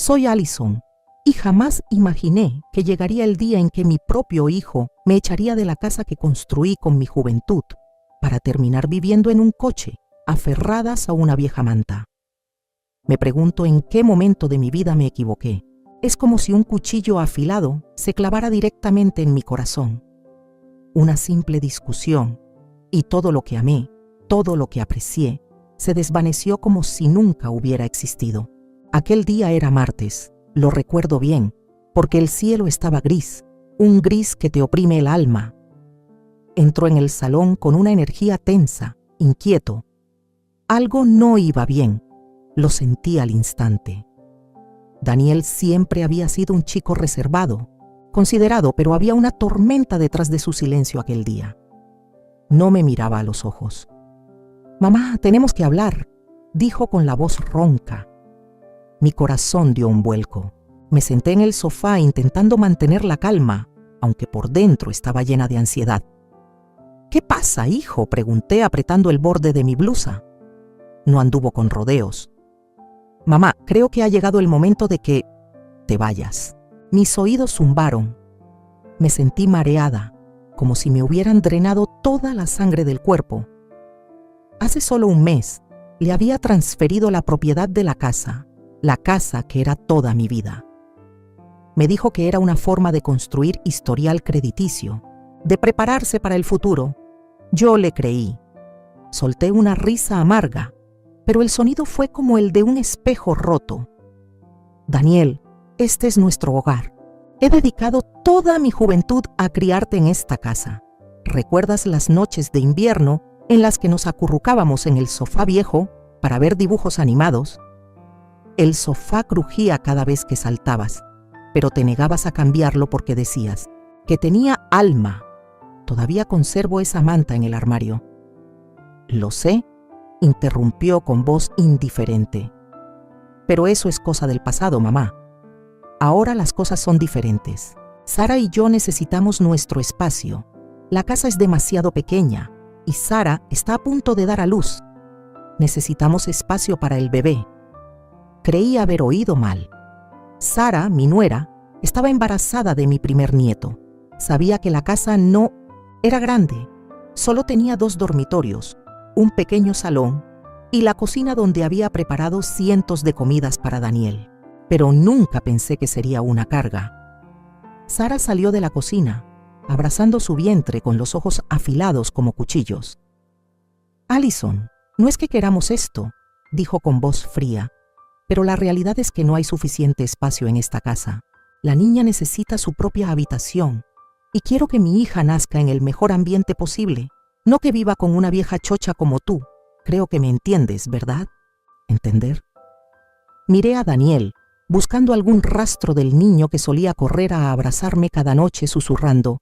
Soy Allison y jamás imaginé que llegaría el día en que mi propio hijo me echaría de la casa que construí con mi juventud para terminar viviendo en un coche, aferradas a una vieja manta. Me pregunto en qué momento de mi vida me equivoqué. Es como si un cuchillo afilado se clavara directamente en mi corazón. Una simple discusión y todo lo que amé, todo lo que aprecié, se desvaneció como si nunca hubiera existido. Aquel día era martes, lo recuerdo bien, porque el cielo estaba gris, un gris que te oprime el alma. Entró en el salón con una energía tensa, inquieto. Algo no iba bien, lo sentí al instante. Daniel siempre había sido un chico reservado, considerado, pero había una tormenta detrás de su silencio aquel día. No me miraba a los ojos. «Mamá, tenemos que hablar», dijo con la voz ronca. Mi corazón dio un vuelco. Me senté en el sofá intentando mantener la calma, aunque por dentro estaba llena de ansiedad. «¿Qué pasa, hijo?», pregunté apretando el borde de mi blusa. No anduvo con rodeos. «Mamá, creo que ha llegado el momento de que te vayas». Mis oídos zumbaron. Me sentí mareada, como si me hubieran drenado toda la sangre del cuerpo. Hace solo un mes le había transferido la propiedad de la casa que era toda mi vida. Me dijo que era una forma de construir historial crediticio, de prepararse para el futuro. Yo le creí. Solté una risa amarga, pero el sonido fue como el de un espejo roto. «Daniel, este es nuestro hogar. He dedicado toda mi juventud a criarte en esta casa. ¿Recuerdas las noches de invierno en las que nos acurrucábamos en el sofá viejo para ver dibujos animados? El sofá crujía cada vez que saltabas, pero te negabas a cambiarlo porque decías que tenía alma. Todavía conservo esa manta en el armario». «Lo sé», interrumpió con voz indiferente. «Pero eso es cosa del pasado, mamá. Ahora las cosas son diferentes. Sara y yo necesitamos nuestro espacio. La casa es demasiado pequeña y Sara está a punto de dar a luz. Necesitamos espacio para el bebé». Creí haber oído mal. Sara, mi nuera, estaba embarazada de mi primer nieto. Sabía que la casa no era grande. Solo tenía 2 dormitorios, un pequeño salón y la cocina donde había preparado cientos de comidas para Daniel. Pero nunca pensé que sería una carga. Sara salió de la cocina, abrazando su vientre con los ojos afilados como cuchillos. «Allison, no es que queramos esto», dijo con voz fría, «pero la realidad es que no hay suficiente espacio en esta casa. La niña necesita su propia habitación y quiero que mi hija nazca en el mejor ambiente posible, no que viva con una vieja chocha como tú. Creo que me entiendes, ¿verdad?». ¿Entender? Miré a Daniel, buscando algún rastro del niño que solía correr a abrazarme cada noche susurrando: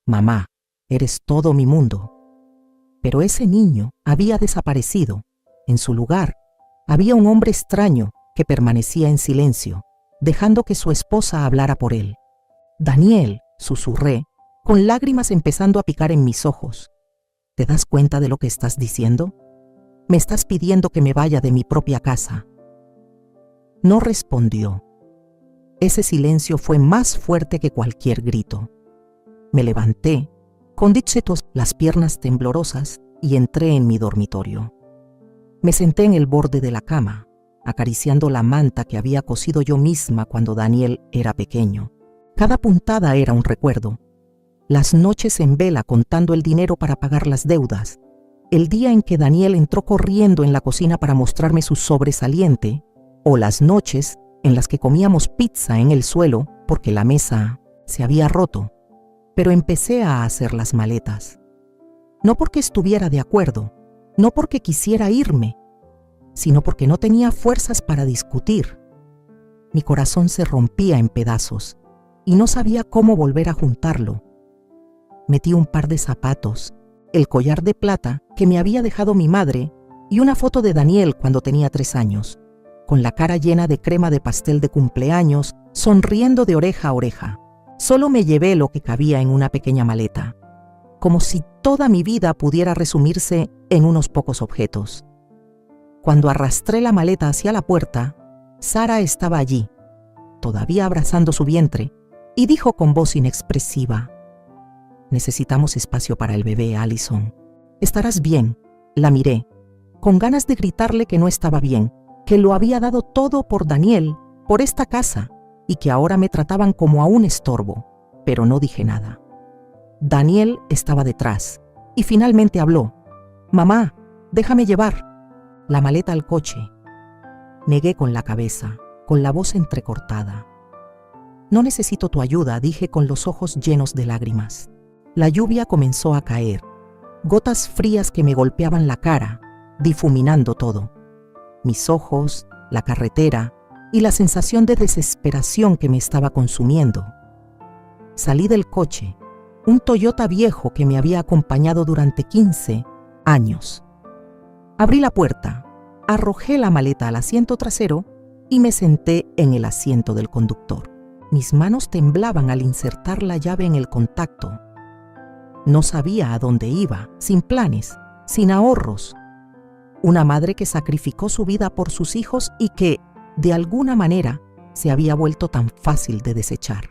«Mamá, eres todo mi mundo». Pero ese niño había desaparecido. En su lugar, había un hombre extraño que permanecía en silencio, dejando que su esposa hablara por él. «Daniel», susurré, con lágrimas empezando a picar en mis ojos. «¿Te das cuenta de lo que estás diciendo? Me estás pidiendo que me vaya de mi propia casa». No respondió. Ese silencio fue más fuerte que cualquier grito. Me levanté, con las piernas temblorosas, y entré en mi dormitorio. Me senté en el borde de la cama, acariciando la manta que había cosido yo misma cuando Daniel era pequeño. Cada puntada era un recuerdo. Las noches en vela contando el dinero para pagar las deudas. El día en que Daniel entró corriendo en la cocina para mostrarme su sobresaliente, o las noches en las que comíamos pizza en el suelo porque la mesa se había roto. Pero empecé a hacer las maletas. No porque estuviera de acuerdo, no porque quisiera irme, sino porque no tenía fuerzas para discutir. Mi corazón se rompía en pedazos y no sabía cómo volver a juntarlo. Metí un par de zapatos, el collar de plata que me había dejado mi madre y una foto de Daniel cuando tenía 3 años, con la cara llena de crema de pastel de cumpleaños, sonriendo de oreja a oreja. Solo me llevé lo que cabía en una pequeña maleta, como si toda mi vida pudiera resumirse en unos pocos objetos. Cuando arrastré la maleta hacia la puerta, Sara estaba allí, todavía abrazando su vientre, y dijo con voz inexpresiva: «Necesitamos espacio para el bebé, Allison. Estarás bien». La miré, con ganas de gritarle que no estaba bien, que lo había dado todo por Daniel, por esta casa, y que ahora me trataban como a un estorbo, pero no dije nada. Daniel estaba detrás, y finalmente habló: «Mamá, déjame llevar la maleta al coche». Negué con la cabeza, con la voz entrecortada. «No necesito tu ayuda», dije con los ojos llenos de lágrimas. La lluvia comenzó a caer, gotas frías que me golpeaban la cara, difuminando todo. Mis ojos, la carretera y la sensación de desesperación que me estaba consumiendo. Salí del coche, un Toyota viejo que me había acompañado durante 15 años. Abrí la puerta, arrojé la maleta al asiento trasero y me senté en el asiento del conductor. Mis manos temblaban al insertar la llave en el contacto. No sabía a dónde iba, sin planes, sin ahorros. Una madre que sacrificó su vida por sus hijos y que, de alguna manera, se había vuelto tan fácil de desechar.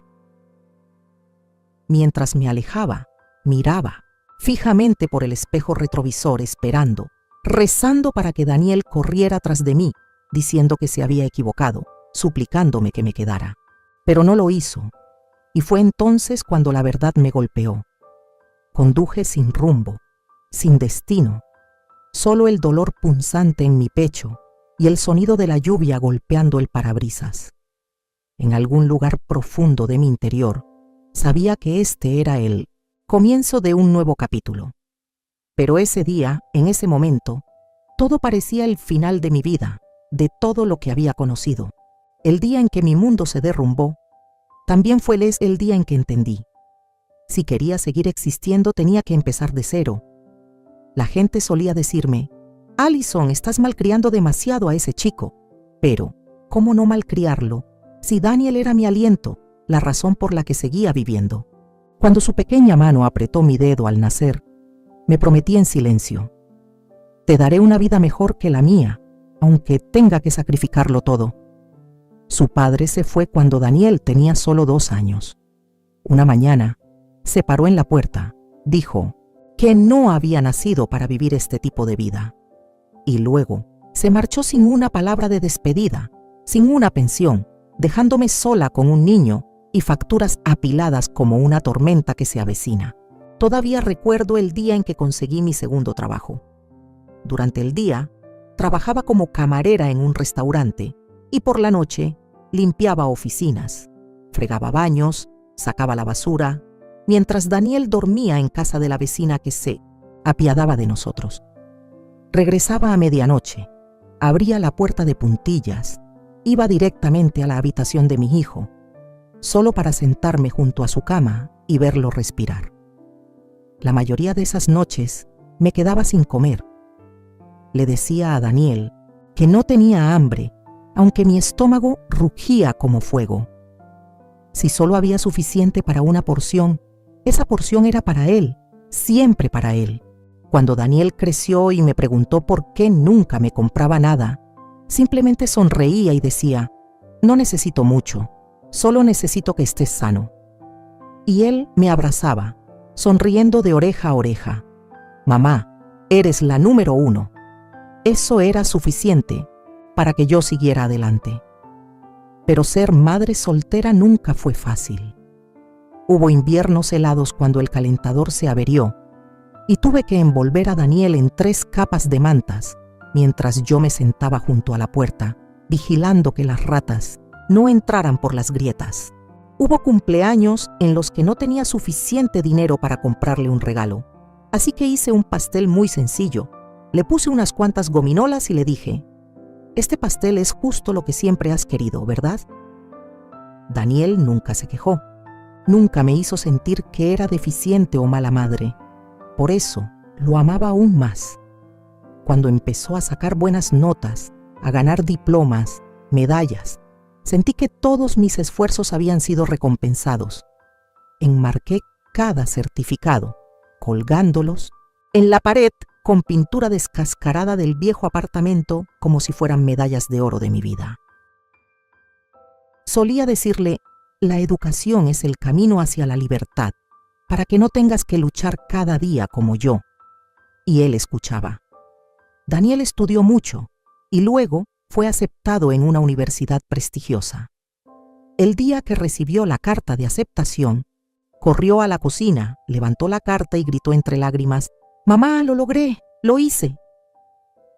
Mientras me alejaba, miraba fijamente por el espejo retrovisor esperando, rezando para que Daniel corriera tras de mí, diciendo que se había equivocado, suplicándome que me quedara. Pero no lo hizo, y fue entonces cuando la verdad me golpeó. Conduje sin rumbo, sin destino, solo el dolor punzante en mi pecho y el sonido de la lluvia golpeando el parabrisas. En algún lugar profundo de mi interior, sabía que este era el comienzo de un nuevo capítulo. Pero ese día, en ese momento, todo parecía el final de mi vida, de todo lo que había conocido. El día en que mi mundo se derrumbó, también fue el día en que entendí. Si quería seguir existiendo, tenía que empezar de cero. La gente solía decirme: «Allison, estás malcriando demasiado a ese chico». Pero, ¿cómo no malcriarlo si Daniel era mi aliento, la razón por la que seguía viviendo? Cuando su pequeña mano apretó mi dedo al nacer, me prometí en silencio: «Te daré una vida mejor que la mía, aunque tenga que sacrificarlo todo». Su padre se fue cuando Daniel tenía solo 2 años. Una mañana, se paró en la puerta, dijo que no había nacido para vivir este tipo de vida. Y luego se marchó sin una palabra de despedida, sin una pensión, dejándome sola con un niño y facturas apiladas como una tormenta que se avecina. Todavía recuerdo el día en que conseguí mi segundo trabajo. Durante el día, trabajaba como camarera en un restaurante y por la noche limpiaba oficinas, fregaba baños, sacaba la basura, mientras Daniel dormía en casa de la vecina que se apiadaba de nosotros. Regresaba a medianoche, abría la puerta de puntillas, iba directamente a la habitación de mi hijo, solo para sentarme junto a su cama y verlo respirar. La mayoría de esas noches me quedaba sin comer. Le decía a Daniel que no tenía hambre, aunque mi estómago rugía como fuego. Si solo había suficiente para una porción, esa porción era para él, siempre para él. Cuando Daniel creció y me preguntó por qué nunca me compraba nada, simplemente sonreía y decía: «No necesito mucho, solo necesito que estés sano». Y él me abrazaba, sonriendo de oreja a oreja: «Mamá, eres la número 1». Eso era suficiente para que yo siguiera adelante. Pero ser madre soltera nunca fue fácil. Hubo inviernos helados cuando el calentador se averió y tuve que envolver a Daniel en 3 capas de mantas mientras yo me sentaba junto a la puerta, vigilando que las ratas no entraran por las grietas. Hubo cumpleaños en los que no tenía suficiente dinero para comprarle un regalo, así que hice un pastel muy sencillo. Le puse unas cuantas gominolas y le dije: «Este pastel es justo lo que siempre has querido, ¿verdad?». Daniel nunca se quejó. Nunca me hizo sentir que era deficiente o mala madre. Por eso, lo amaba aún más. Cuando empezó a sacar buenas notas, a ganar diplomas, medallas, sentí que todos mis esfuerzos habían sido recompensados. Enmarqué cada certificado, colgándolos en la pared con pintura descascarada del viejo apartamento como si fueran medallas de oro de mi vida. Solía decirle, la educación es el camino hacia la libertad, para que no tengas que luchar cada día como yo. Y él escuchaba. Daniel estudió mucho y luego fue aceptado en una universidad prestigiosa. El día que recibió la carta de aceptación, corrió a la cocina, levantó la carta y gritó entre lágrimas, «Mamá, lo logré, lo hice».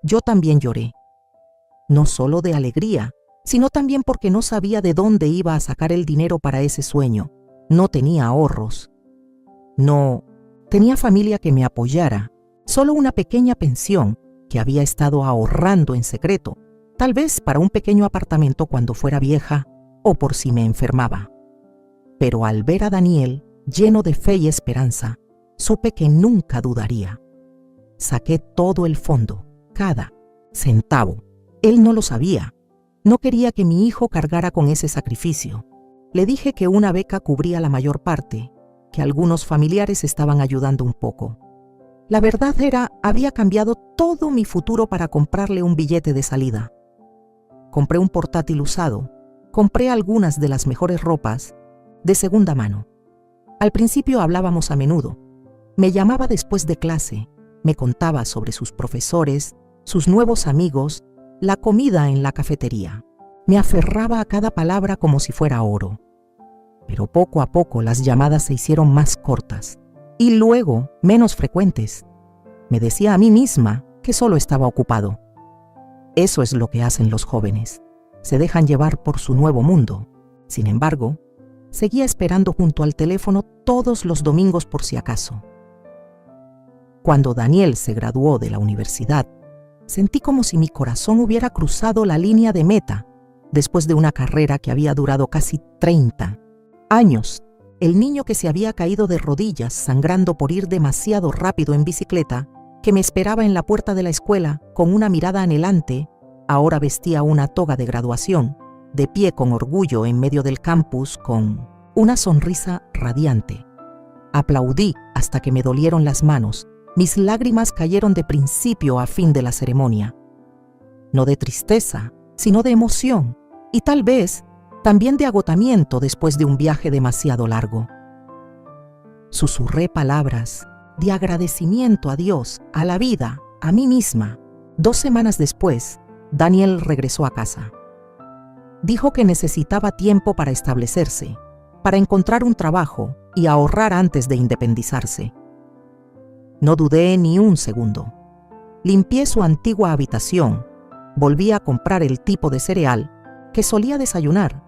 Yo también lloré, no solo de alegría, sino también porque no sabía de dónde iba a sacar el dinero para ese sueño. No tenía ahorros. No tenía familia que me apoyara, solo una pequeña pensión que había estado ahorrando en secreto, tal vez para un pequeño apartamento cuando fuera vieja o por si me enfermaba. Pero al ver a Daniel lleno de fe y esperanza, supe que nunca dudaría. Saqué todo el fondo, cada centavo. Él no lo sabía. No quería que mi hijo cargara con ese sacrificio. Le dije que una beca cubría la mayor parte, que algunos familiares estaban ayudando un poco. La verdad había cambiado todo mi futuro para comprarle un billete de salida. Compré un portátil usado, compré algunas de las mejores ropas, de segunda mano. Al principio hablábamos a menudo. Me llamaba después de clase, me contaba sobre sus profesores, sus nuevos amigos, la comida en la cafetería. Me aferraba a cada palabra como si fuera oro. Pero poco a poco las llamadas se hicieron más cortas y luego menos frecuentes. Me decía a mí misma que solo estaba ocupado. Eso es lo que hacen los jóvenes. Se dejan llevar por su nuevo mundo. Sin embargo, seguía esperando junto al teléfono todos los domingos por si acaso. Cuando Daniel se graduó de la universidad, sentí como si mi corazón hubiera cruzado la línea de meta después de una carrera que había durado casi 30 años. El niño que se había caído de rodillas sangrando por ir demasiado rápido en bicicleta, que me esperaba en la puerta de la escuela con una mirada anhelante, ahora vestía una toga de graduación, de pie con orgullo en medio del campus con una sonrisa radiante. Aplaudí hasta que me dolieron las manos. Mis lágrimas cayeron de principio a fin de la ceremonia. No de tristeza, sino de emoción y tal vez también de agotamiento después de un viaje demasiado largo. Susurré palabras de agradecimiento a Dios, a la vida, a mí misma. 2 semanas después, Daniel regresó a casa. Dijo que necesitaba tiempo para establecerse, para encontrar un trabajo y ahorrar antes de independizarse. No dudé ni un segundo. Limpié su antigua habitación, volví a comprar el tipo de cereal que solía desayunar,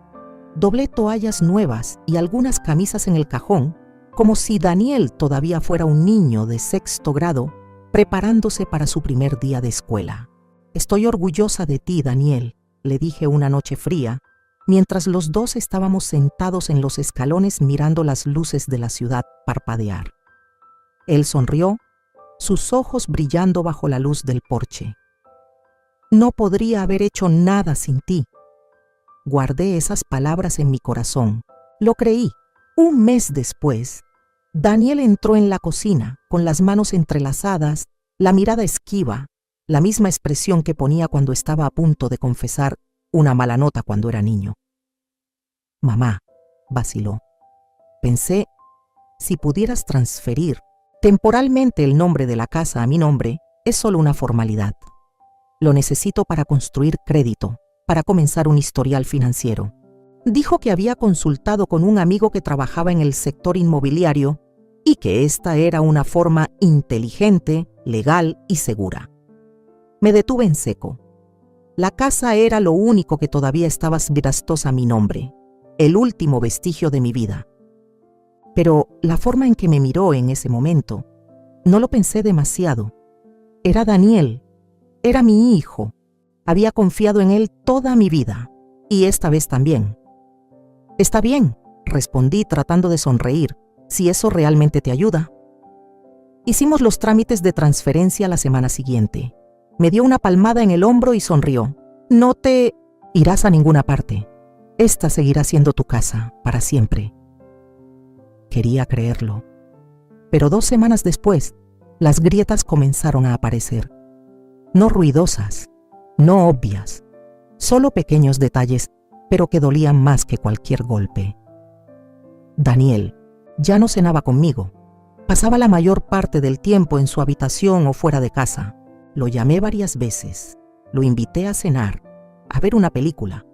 doblé toallas nuevas y algunas camisas en el cajón, como si Daniel todavía fuera un niño de 6º grado preparándose para su primer día de escuela. «Estoy orgullosa de ti, Daniel», le dije una noche fría, mientras los dos estábamos sentados en los escalones mirando las luces de la ciudad parpadear. Él sonrió, sus ojos brillando bajo la luz del porche. «No podría haber hecho nada sin ti». Guardé esas palabras en mi corazón. Lo creí. Un mes después, Daniel entró en la cocina con las manos entrelazadas, la mirada esquiva, la misma expresión que ponía cuando estaba a punto de confesar una mala nota cuando era niño. «Mamá», vaciló. «Pensé, si pudieras transferir temporalmente el nombre de la casa a mi nombre, es solo una formalidad. Lo necesito para construir crédito, para comenzar un historial financiero». Dijo que había consultado con un amigo que trabajaba en el sector inmobiliario y que esta era una forma inteligente, legal y segura. Me detuve en seco. La casa era lo único que todavía estaba vistosa a mi nombre, el último vestigio de mi vida. Pero la forma en que me miró en ese momento, no lo pensé demasiado. Era Daniel, era mi hijo. Había confiado en él toda mi vida, y esta vez también. «Está bien», respondí tratando de sonreír, «si eso realmente te ayuda». Hicimos los trámites de transferencia la semana siguiente. Me dio una palmada en el hombro y sonrió. «No te irás a ninguna parte. Esta seguirá siendo tu casa para siempre». Quería creerlo. Pero 2 semanas después, las grietas comenzaron a aparecer. No ruidosas, no obvias, solo pequeños detalles pero que dolían más que cualquier golpe. Daniel ya no cenaba conmigo. Pasaba la mayor parte del tiempo en su habitación o fuera de casa. Lo llamé varias veces, lo invité a cenar, a ver una película,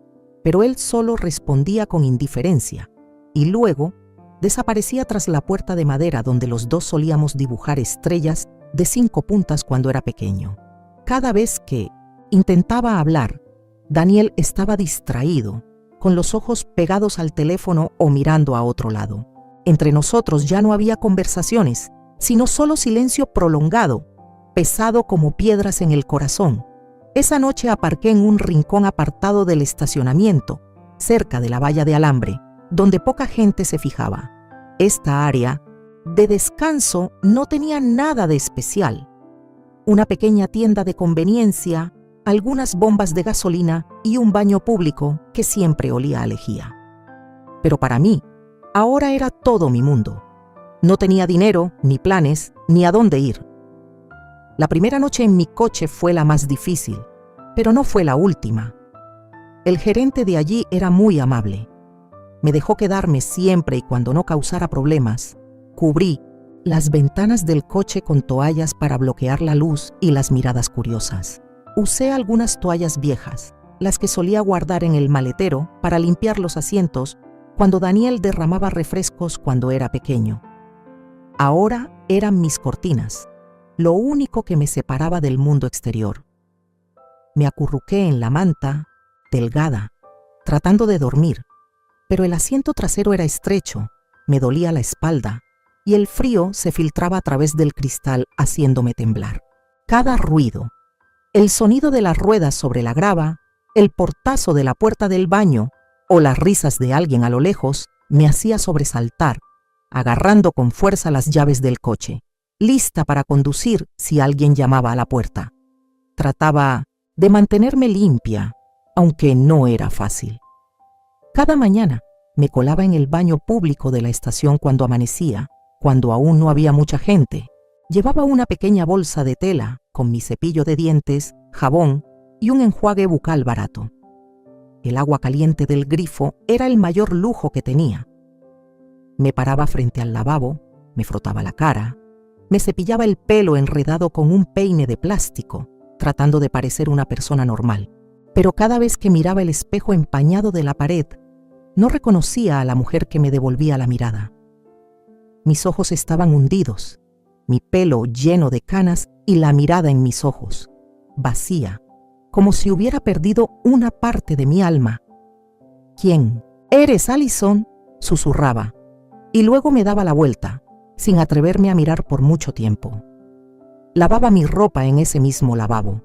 pero él solo respondía con indiferencia y luego desaparecía tras la puerta de madera donde los dos solíamos dibujar estrellas de 5 puntas cuando era pequeño. Cada vez que intentaba hablar, Daniel estaba distraído, con los ojos pegados al teléfono o mirando a otro lado. Entre nosotros ya no había conversaciones, sino solo silencio prolongado, pesado como piedras en el corazón. Esa noche aparqué en un rincón apartado del estacionamiento, cerca de la valla de alambre, donde poca gente se fijaba. Esta área de descanso no tenía nada de especial. Una pequeña tienda de conveniencia, algunas bombas de gasolina y un baño público que siempre olía a lejía. Pero para mí, ahora era todo mi mundo. No tenía dinero, ni planes, ni a dónde ir. La primera noche en mi coche fue la más difícil, pero no fue la última. El gerente de allí era muy amable. Me dejó quedarme siempre y cuando no causara problemas, cubrí las ventanas del coche con toallas para bloquear la luz y las miradas curiosas. Usé algunas toallas viejas, las que solía guardar en el maletero para limpiar los asientos cuando Daniel derramaba refrescos cuando era pequeño. Ahora eran mis cortinas, lo único que me separaba del mundo exterior. Me acurruqué en la manta, delgada, tratando de dormir, pero el asiento trasero era estrecho, me dolía la espalda y el frío se filtraba a través del cristal haciéndome temblar. Cada ruido, el sonido de las ruedas sobre la grava, el portazo de la puerta del baño o las risas de alguien a lo lejos me hacía sobresaltar, agarrando con fuerza las llaves del coche, lista para conducir si alguien llamaba a la puerta. Trataba de mantenerme limpia, aunque no era fácil. Cada mañana me colaba en el baño público de la estación cuando amanecía, cuando aún no había mucha gente. Llevaba una pequeña bolsa de tela con mi cepillo de dientes, jabón y un enjuague bucal barato. El agua caliente del grifo era el mayor lujo que tenía. Me paraba frente al lavabo, me frotaba la cara, me cepillaba el pelo enredado con un peine de plástico, tratando de parecer una persona normal. Pero cada vez que miraba el espejo empañado de la pared, no reconocía a la mujer que me devolvía la mirada. Mis ojos estaban hundidos, mi pelo lleno de canas y la mirada en mis ojos, vacía, como si hubiera perdido una parte de mi alma. ¿Quién? ¿Eres Allison?, susurraba, y luego me daba la vuelta, sin atreverme a mirar por mucho tiempo. Lavaba mi ropa en ese mismo lavabo.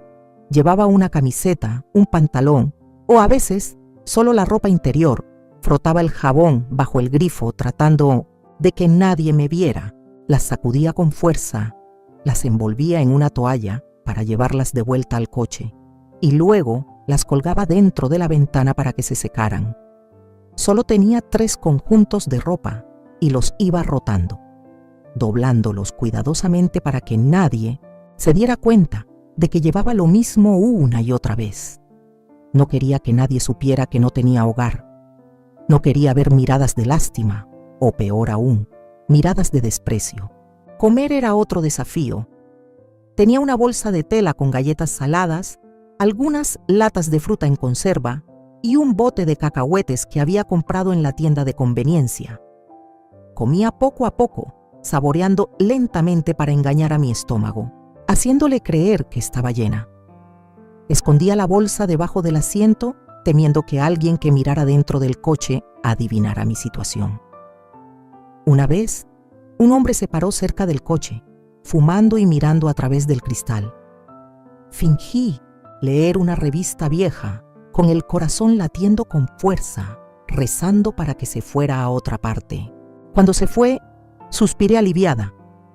Llevaba una camiseta, un pantalón, o a veces solo la ropa interior. Frotaba el jabón bajo el grifo tratando de que nadie me viera. Las sacudía con fuerza, las envolvía en una toalla para llevarlas de vuelta al coche y luego las colgaba dentro de la ventana para que se secaran. Solo tenía 3 conjuntos de ropa y los iba rotando, doblándolos cuidadosamente para que nadie se diera cuenta de que llevaba lo mismo una y otra vez. No quería que nadie supiera que no tenía hogar. No quería ver miradas de lástima, o peor aún, miradas de desprecio. Comer era otro desafío. Tenía una bolsa de tela con galletas saladas, algunas latas de fruta en conserva y un bote de cacahuetes que había comprado en la tienda de conveniencia. Comía poco a poco, saboreando lentamente para engañar a mi estómago, haciéndole creer que estaba llena. Escondía la bolsa debajo del asiento, temiendo que alguien que mirara dentro del coche adivinara mi situación. Una vez, un hombre se paró cerca del coche, fumando y mirando a través del cristal. Fingí leer una revista vieja, con el corazón latiendo con fuerza, rezando para que se fuera a otra parte. Cuando se fue, suspiré aliviada,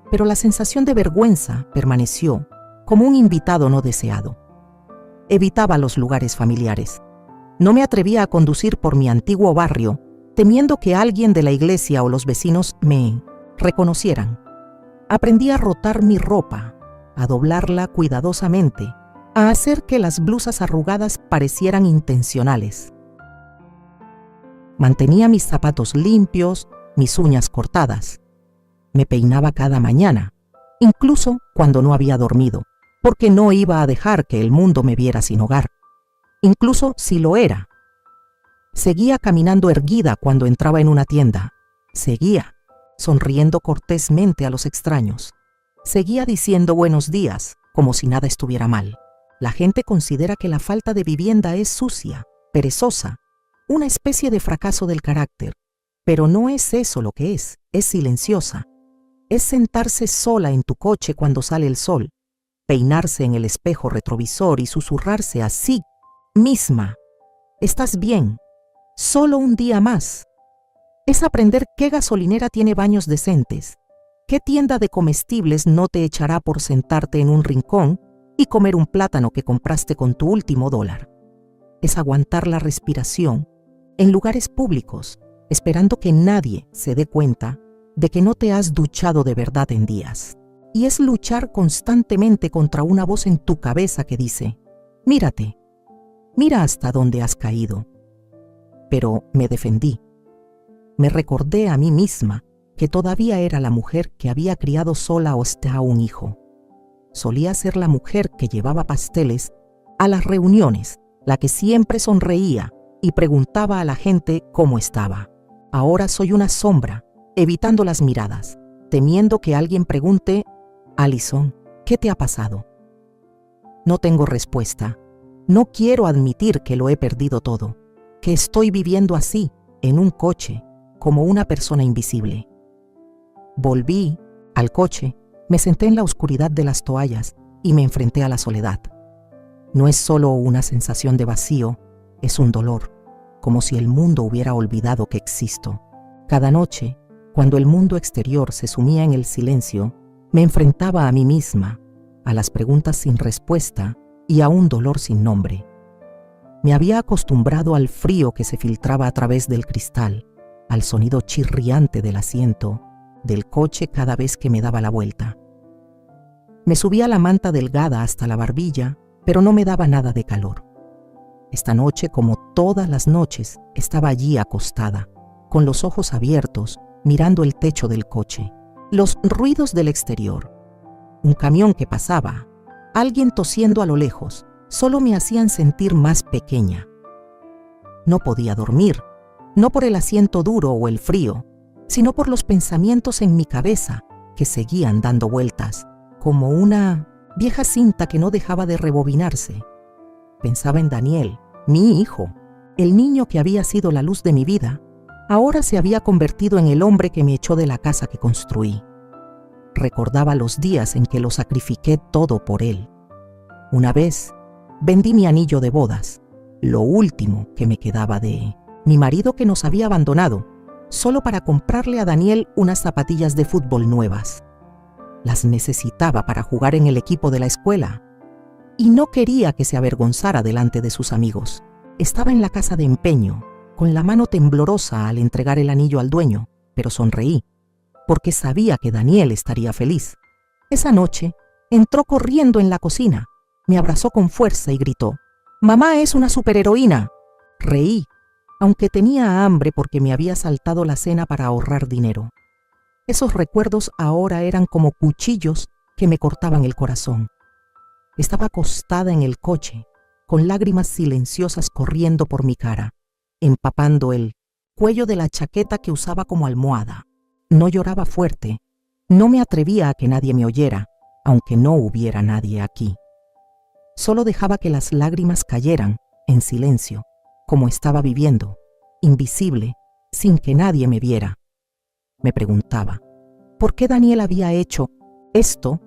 pero la sensación de vergüenza permaneció, como un invitado no deseado. Evitaba los lugares familiares. No me atrevía a conducir por mi antiguo barrio, temiendo que alguien de la iglesia o los vecinos me reconocieran. Aprendí a rotar mi ropa, a doblarla cuidadosamente, a hacer que las blusas arrugadas parecieran intencionales. Mantenía mis zapatos limpios, mis uñas cortadas. Me peinaba cada mañana, incluso cuando no había dormido, porque no iba a dejar que el mundo me viera sin hogar, incluso si lo era. Seguía caminando erguida cuando entraba en una tienda. Seguía sonriendo cortésmente a los extraños. Seguía diciendo buenos días, como si nada estuviera mal. La gente considera que la falta de vivienda es sucia, perezosa, una especie de fracaso del carácter. Pero no es eso lo que es silenciosa. Es sentarse sola en tu coche cuando sale el sol, peinarse en el espejo retrovisor y susurrarse a sí misma: estás bien, solo un día más. Es aprender qué gasolinera tiene baños decentes, qué tienda de comestibles no te echará por sentarte en un rincón y comer un plátano que compraste con tu último $1. Es aguantar la respiración en lugares públicos, esperando que nadie se dé cuenta de que no te has duchado de verdad en días. Y es luchar constantemente contra una voz en tu cabeza que dice: mírate, mira hasta dónde has caído. Pero me defendí. Me recordé a mí misma que todavía era la mujer que había criado sola hasta un hijo. Solía ser la mujer que llevaba pasteles a las reuniones, la que siempre sonreía y preguntaba a la gente cómo estaba. Ahora soy una sombra, evitando las miradas, temiendo que alguien pregunte: Alison, ¿qué te ha pasado? No tengo respuesta. No quiero admitir que lo he perdido todo, que estoy viviendo así, en un coche, como una persona invisible. Volví al coche, me senté en la oscuridad de las toallas y me enfrenté a la soledad. No es solo una sensación de vacío, es un dolor, como si el mundo hubiera olvidado que existo. Cada noche, cuando el mundo exterior se sumía en el silencio, me enfrentaba a mí misma, a las preguntas sin respuesta y a un dolor sin nombre. Me había acostumbrado al frío que se filtraba a través del cristal, al sonido chirriante del asiento del coche cada vez que me daba la vuelta. Me subía la manta delgada hasta la barbilla, pero no me daba nada de calor. Esta noche, como todas las noches, estaba allí acostada, con los ojos abiertos, mirando el techo del coche. Los ruidos del exterior, un camión que pasaba, alguien tosiendo a lo lejos, solo me hacían sentir más pequeña. No podía dormir, no por el asiento duro o el frío, sino por los pensamientos en mi cabeza que seguían dando vueltas, como una vieja cinta que no dejaba de rebobinarse. Pensaba en Daniel, mi hijo, el niño que había sido la luz de mi vida. Ahora se había convertido en el hombre que me echó de la casa que construí. Recordaba los días en que lo sacrifiqué todo por él. Una vez vendí mi anillo de bodas, lo último que me quedaba de mi marido que nos había abandonado, solo para comprarle a Daniel unas zapatillas de fútbol nuevas. Las necesitaba para jugar en el equipo de la escuela y no quería que se avergonzara delante de sus amigos. Estaba en la casa de empeño, con la mano temblorosa al entregar el anillo al dueño, pero sonreí, porque sabía que Daniel estaría feliz. Esa noche entró corriendo en la cocina, me abrazó con fuerza y gritó: «¡Mamá es una superheroína!». Reí, aunque tenía hambre porque me había saltado la cena para ahorrar dinero. Esos recuerdos ahora eran como cuchillos que me cortaban el corazón. Estaba acostada en el coche, con lágrimas silenciosas corriendo por mi cara, empapando el cuello de la chaqueta que usaba como almohada. No lloraba fuerte, no me atrevía a que nadie me oyera, aunque no hubiera nadie aquí. Solo dejaba que las lágrimas cayeran en silencio, como estaba viviendo, invisible, sin que nadie me viera. Me preguntaba, ¿por qué Daniel había hecho esto?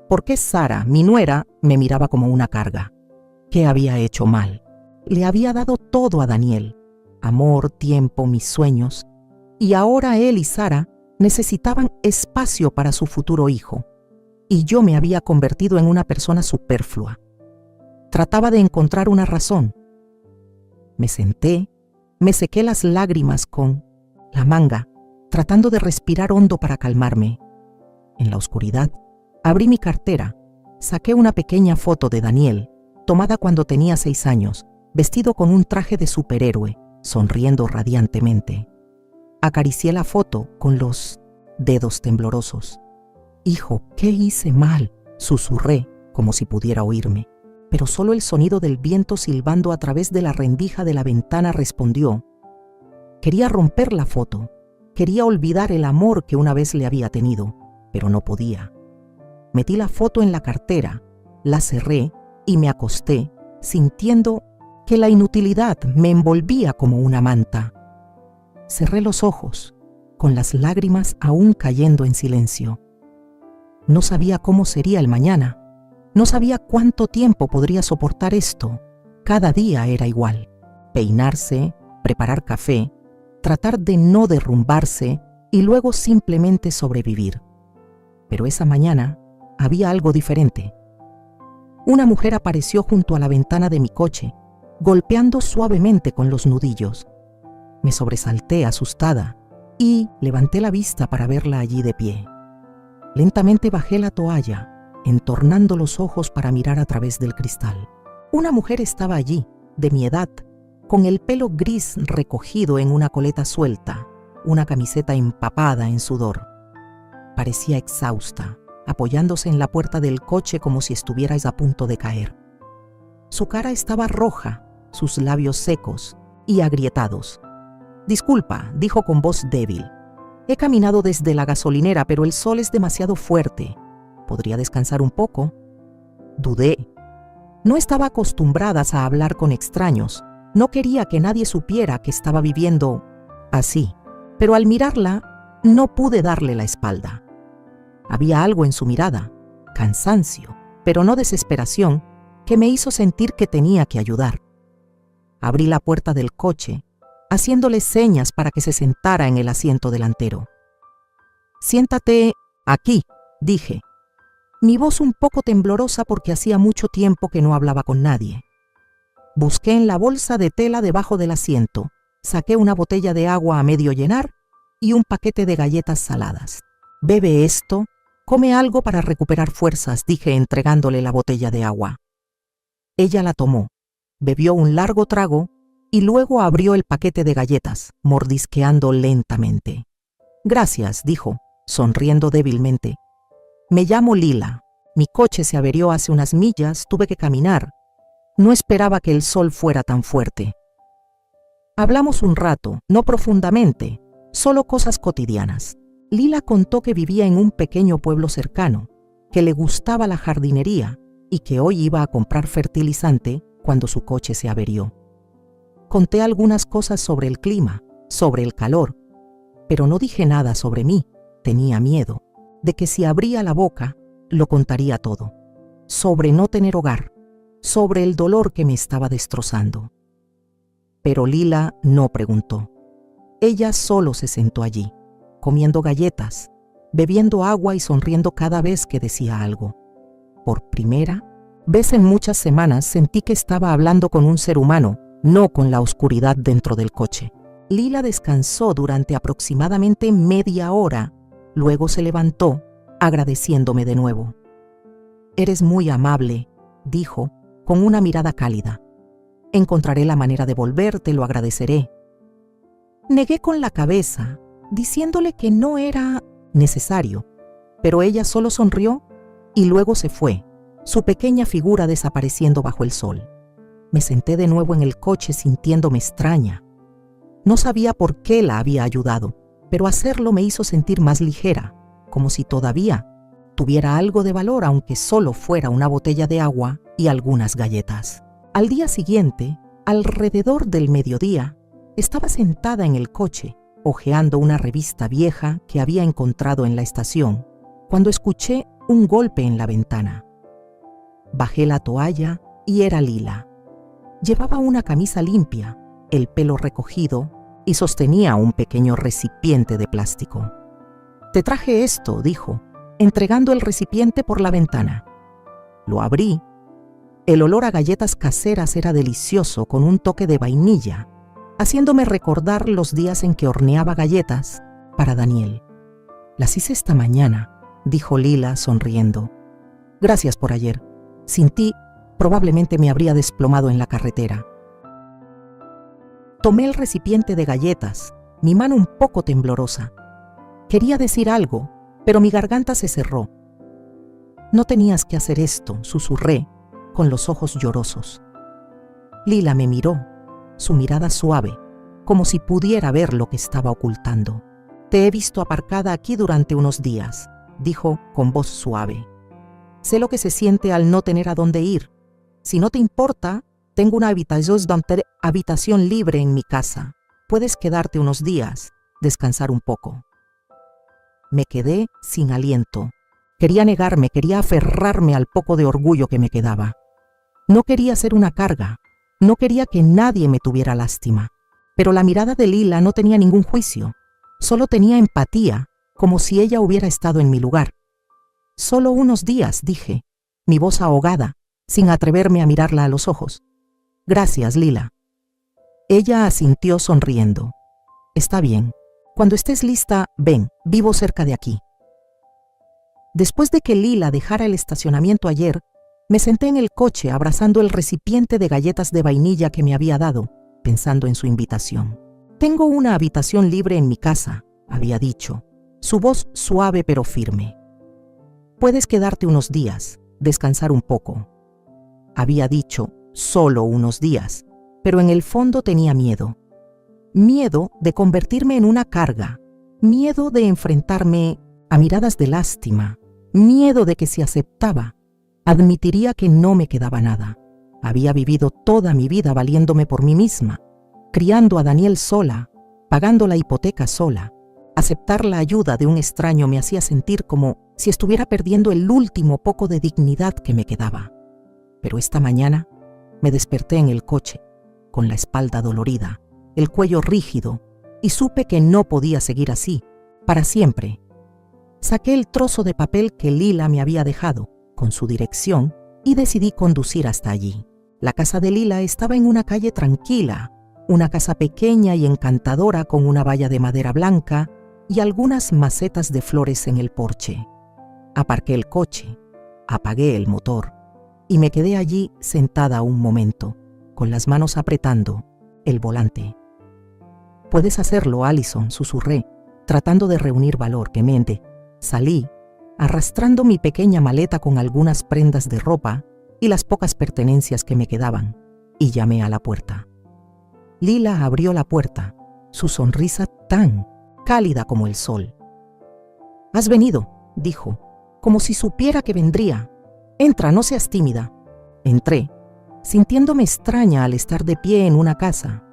¿Por qué Sara, mi nuera, me miraba como una carga? ¿Qué había hecho mal? Le había dado todo a Daniel, amor, tiempo, mis sueños, y ahora él y Sara necesitaban espacio para su futuro hijo, y yo me había convertido en una persona superflua. Trataba de encontrar una razón. Me senté, me sequé las lágrimas con la manga, tratando de respirar hondo para calmarme. En la oscuridad, abrí mi cartera, saqué una pequeña foto de Daniel, tomada cuando tenía 6 años, vestido con un traje de superhéroe, sonriendo radiantemente. Acaricié la foto con los dedos temblorosos. «Hijo, ¿qué hice mal?», susurré, como si pudiera oírme. Pero solo el sonido del viento silbando a través de la rendija de la ventana respondió. Quería romper la foto, quería olvidar el amor que una vez le había tenido, pero no podía. Metí la foto en la cartera, la cerré y me acosté, sintiendo que la inutilidad me envolvía como una manta. Cerré los ojos, con las lágrimas aún cayendo en silencio. No sabía cómo sería el mañana. No sabía cuánto tiempo podría soportar esto. Cada día era igual. Peinarse, preparar café, tratar de no derrumbarse y luego simplemente sobrevivir. Pero esa mañana había algo diferente. Una mujer apareció junto a la ventana de mi coche, golpeando suavemente con los nudillos. Me sobresalté asustada y levanté la vista para verla allí de pie. Lentamente bajé la toalla, entornando los ojos para mirar a través del cristal. Una mujer estaba allí, de mi edad, con el pelo gris recogido en una coleta suelta, una camiseta empapada en sudor. Parecía exhausta, apoyándose en la puerta del coche como si estuviera a punto de caer. Su cara estaba roja, sus labios secos y agrietados. «Disculpa», dijo con voz débil. «He caminado desde la gasolinera, pero el sol es demasiado fuerte. ¿Podría descansar un poco?». Dudé. No estaba acostumbrada a hablar con extraños. No quería que nadie supiera que estaba viviendo así. Pero al mirarla, no pude darle la espalda. Había algo en su mirada, cansancio, pero no desesperación, que me hizo sentir que tenía que ayudar. Abrí la puerta del coche, haciéndole señas para que se sentara en el asiento delantero. «Siéntate aquí», dije. Mi voz un poco temblorosa porque hacía mucho tiempo que no hablaba con nadie. Busqué en la bolsa de tela debajo del asiento, saqué una botella de agua a medio llenar y un paquete de galletas saladas. «Bebe esto, come algo para recuperar fuerzas», dije entregándole la botella de agua. Ella la tomó, bebió un largo trago y luego abrió el paquete de galletas, mordisqueando lentamente. «Gracias», dijo, sonriendo débilmente. «Me llamo Lila. Mi coche se averió hace unas millas, tuve que caminar. No esperaba que el sol fuera tan fuerte». Hablamos un rato, no profundamente, solo cosas cotidianas. Lila contó que vivía en un pequeño pueblo cercano, que le gustaba la jardinería y que hoy iba a comprar fertilizante cuando su coche se averió. Conté algunas cosas sobre el clima, sobre el calor, pero no dije nada sobre mí. Tenía miedo de que si abría la boca, lo contaría todo, sobre no tener hogar, sobre el dolor que me estaba destrozando. Pero Lila no preguntó. Ella solo se sentó allí, comiendo galletas, bebiendo agua y sonriendo cada vez que decía algo. Por primera vez en muchas semanas sentí que estaba hablando con un ser humano, no con la oscuridad dentro del coche. Lila descansó durante aproximadamente media hora, luego se levantó, agradeciéndome de nuevo. «Eres muy amable», dijo, con una mirada cálida. «Encontraré la manera de volver, te lo agradeceré». Negué con la cabeza, diciéndole que no era necesario, pero ella solo sonrió y luego se fue, su pequeña figura desapareciendo bajo el sol. Me senté de nuevo en el coche sintiéndome extraña. No sabía por qué la había ayudado, pero hacerlo me hizo sentir más ligera, como si todavía tuviera algo de valor aunque solo fuera una botella de agua y algunas galletas. Al día siguiente, alrededor del mediodía, estaba sentada en el coche, hojeando una revista vieja que había encontrado en la estación, cuando escuché un golpe en la ventana. Bajé la toalla y era Lila. Llevaba una camisa limpia, el pelo recogido y sostenía un pequeño recipiente de plástico. «Te traje esto», dijo, entregando el recipiente por la ventana. Lo abrí. El olor a galletas caseras era delicioso con un toque de vainilla, haciéndome recordar los días en que horneaba galletas para Daniel. «Las hice esta mañana», dijo Lila sonriendo. «Gracias por ayer. Sin ti, probablemente me habría desplomado en la carretera». Tomé el recipiente de galletas, mi mano un poco temblorosa. Quería decir algo, pero mi garganta se cerró. No tenías que hacer esto, susurré, con los ojos llorosos. Lila me miró, su mirada suave, como si pudiera ver lo que estaba ocultando. Te he visto aparcada aquí durante unos días, dijo con voz suave. Sé lo que se siente al no tener a dónde ir. Si no te importa, tengo una habitación libre en mi casa. Puedes quedarte unos días, descansar un poco. Me quedé sin aliento. Quería negarme, quería aferrarme al poco de orgullo que me quedaba. No quería ser una carga, no quería que nadie me tuviera lástima. Pero la mirada de Lila no tenía ningún juicio, solo tenía empatía, como si ella hubiera estado en mi lugar. Solo unos días, dije, mi voz ahogada, sin atreverme a mirarla a los ojos. Gracias, Lila. Ella asintió sonriendo. Está bien. Cuando estés lista, ven, vivo cerca de aquí. Después de que Lila dejara el estacionamiento ayer, me senté en el coche abrazando el recipiente de galletas de vainilla que me había dado, pensando en su invitación. Tengo una habitación libre en mi casa, había dicho, su voz suave pero firme. Puedes quedarte unos días, descansar un poco. Había dicho, solo unos días, pero en el fondo tenía miedo. Miedo de convertirme en una carga, miedo de enfrentarme a miradas de lástima, miedo de que si aceptaba, admitiría que no me quedaba nada. Había vivido toda mi vida valiéndome por mí misma, criando a Daniel sola, pagando la hipoteca sola. Aceptar la ayuda de un extraño me hacía sentir como si estuviera perdiendo el último poco de dignidad que me quedaba. Pero esta mañana me desperté en el coche, con la espalda dolorida, el cuello rígido, y supe que no podía seguir así, para siempre. Saqué el trozo de papel que Lila me había dejado, con su dirección, y decidí conducir hasta allí. La casa de Lila estaba en una calle tranquila, una casa pequeña y encantadora con una valla de madera blanca y algunas macetas de flores en el porche. Aparqué el coche, apagué el motor y me quedé allí sentada un momento, con las manos apretando el volante. Puedes hacerlo, Allison, susurré, tratando de reunir valor que mente. Salí, arrastrando mi pequeña maleta con algunas prendas de ropa y las pocas pertenencias que me quedaban, y llamé a la puerta. Lila abrió la puerta, su sonrisa tan cálida como el sol. «Has venido», dijo, como si supiera que vendría. «Entra, no seas tímida». Entré, sintiéndome extraña al estar de pie en una casa.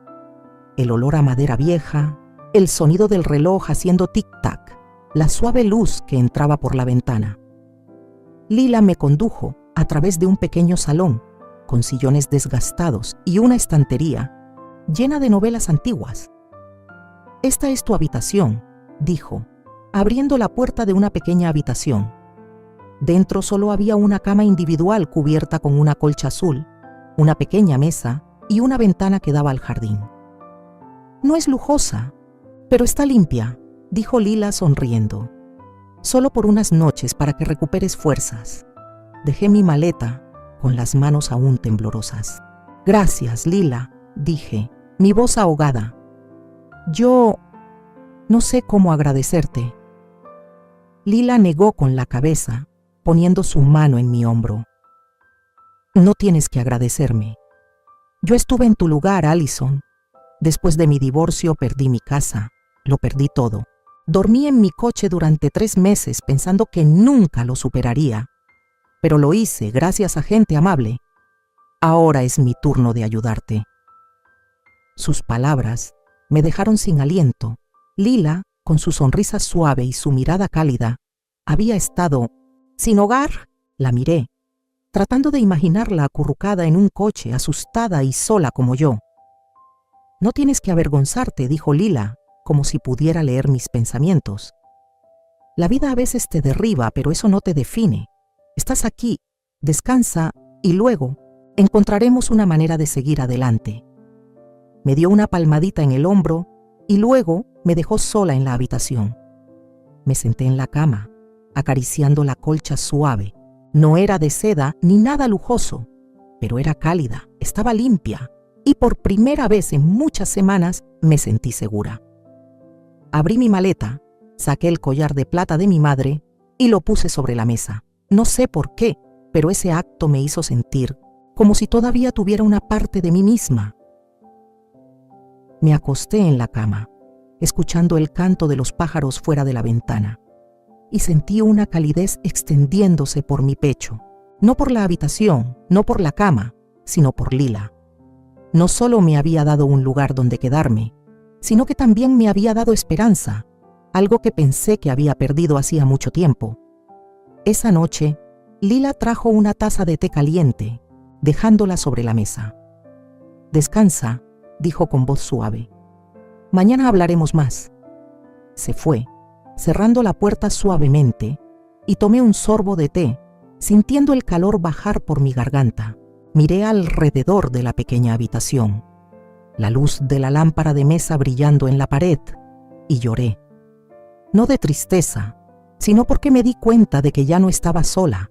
El olor a madera vieja, el sonido del reloj haciendo tic-tac, la suave luz que entraba por la ventana. Lila me condujo a través de un pequeño salón, con sillones desgastados y una estantería llena de novelas antiguas. «Esta es tu habitación», dijo, abriendo la puerta de una pequeña habitación. Dentro solo había una cama individual cubierta con una colcha azul, una pequeña mesa y una ventana que daba al jardín. «No es lujosa, pero está limpia», dijo Lila sonriendo. «Solo por unas noches para que recuperes fuerzas». Dejé mi maleta con las manos aún temblorosas. «Gracias, Lila», dije, mi voz ahogada. «Yo no sé cómo agradecerte». Lila negó con la cabeza, poniendo su mano en mi hombro. «No tienes que agradecerme. Yo estuve en tu lugar, Allison. Después de mi divorcio perdí mi casa, lo perdí todo. Dormí en mi coche durante 3 meses pensando que nunca lo superaría. Pero lo hice gracias a gente amable. Ahora es mi turno de ayudarte». Sus palabras me dejaron sin aliento. Lila, con su sonrisa suave y su mirada cálida, había estado sin hogar. La miré, tratando de imaginarla acurrucada en un coche, asustada y sola como yo. «No tienes que avergonzarte», dijo Lila, como si pudiera leer mis pensamientos. «La vida a veces te derriba, pero eso no te define. Estás aquí, descansa y luego encontraremos una manera de seguir adelante». Me dio una palmadita en el hombro y luego me dejó sola en la habitación. Me senté en la cama, acariciando la colcha suave. No era de seda ni nada lujoso, pero era cálida, estaba limpia y por primera vez en muchas semanas me sentí segura. Abrí mi maleta, saqué el collar de plata de mi madre y lo puse sobre la mesa. No sé por qué, pero ese acto me hizo sentir como si todavía tuviera una parte de mí misma. Me acosté en la cama, escuchando el canto de los pájaros fuera de la ventana, y sentí una calidez extendiéndose por mi pecho, no por la habitación, no por la cama, sino por Lila. No solo me había dado un lugar donde quedarme, sino que también me había dado esperanza, algo que pensé que había perdido hacía mucho tiempo. Esa noche, Lila trajo una taza de té caliente, dejándola sobre la mesa. «Descansa», dijo con voz suave. «Mañana hablaremos más». Se fue, cerrando la puerta suavemente, y tomé un sorbo de té, sintiendo el calor bajar por mi garganta. Miré alrededor de la pequeña habitación, la luz de la lámpara de mesa brillando en la pared, y lloré. No de tristeza, sino porque me di cuenta de que ya no estaba sola.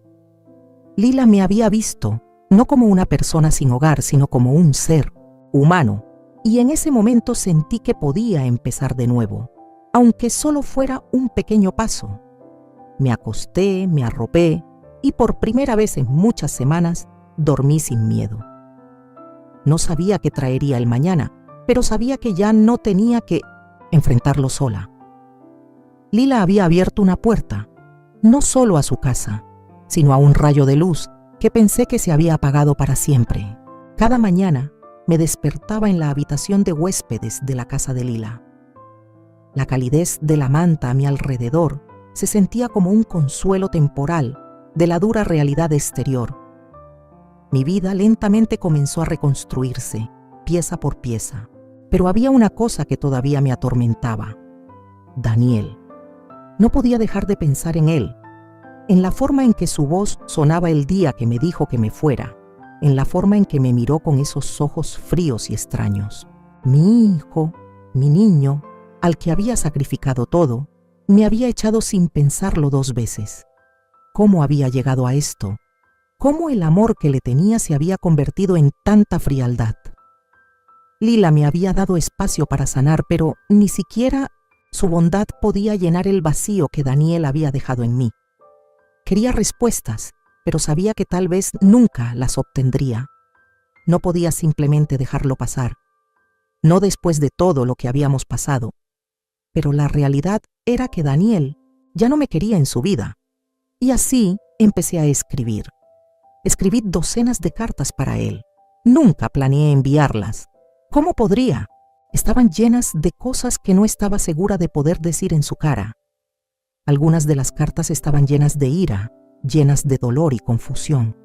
Lila me había visto, no como una persona sin hogar, sino como un ser humano, y en ese momento sentí que podía empezar de nuevo, aunque solo fuera un pequeño paso. Me acosté, me arropé, y por primera vez en muchas semanas dormí sin miedo. No sabía qué traería el mañana, pero sabía que ya no tenía que enfrentarlo sola. Lila había abierto una puerta, no solo a su casa, sino a un rayo de luz que pensé que se había apagado para siempre. Cada mañana me despertaba en la habitación de huéspedes de la casa de Lila. La calidez de la manta a mi alrededor se sentía como un consuelo temporal de la dura realidad exterior. Mi vida lentamente comenzó a reconstruirse, pieza por pieza, pero había una cosa que todavía me atormentaba: Daniel. No podía dejar de pensar en él, en la forma en que su voz sonaba el día que me dijo que me fuera, en la forma en que me miró con esos ojos fríos y extraños. Mi hijo, mi niño, al que había sacrificado todo, me había echado sin pensarlo 2 veces. ¿Cómo había llegado a esto? ¿Cómo el amor que le tenía se había convertido en tanta frialdad? Lila me había dado espacio para sanar, pero ni siquiera su bondad podía llenar el vacío que Daniel había dejado en mí. Quería respuestas, pero sabía que tal vez nunca las obtendría. No podía simplemente dejarlo pasar, no después de todo lo que habíamos pasado. Pero la realidad era que Daniel ya no me quería en su vida. Y así empecé a escribir. Escribí docenas de cartas para él. Nunca planeé enviarlas. ¿Cómo podría? Estaban llenas de cosas que no estaba segura de poder decir en su cara. Algunas de las cartas estaban llenas de ira, llenas de dolor y confusión.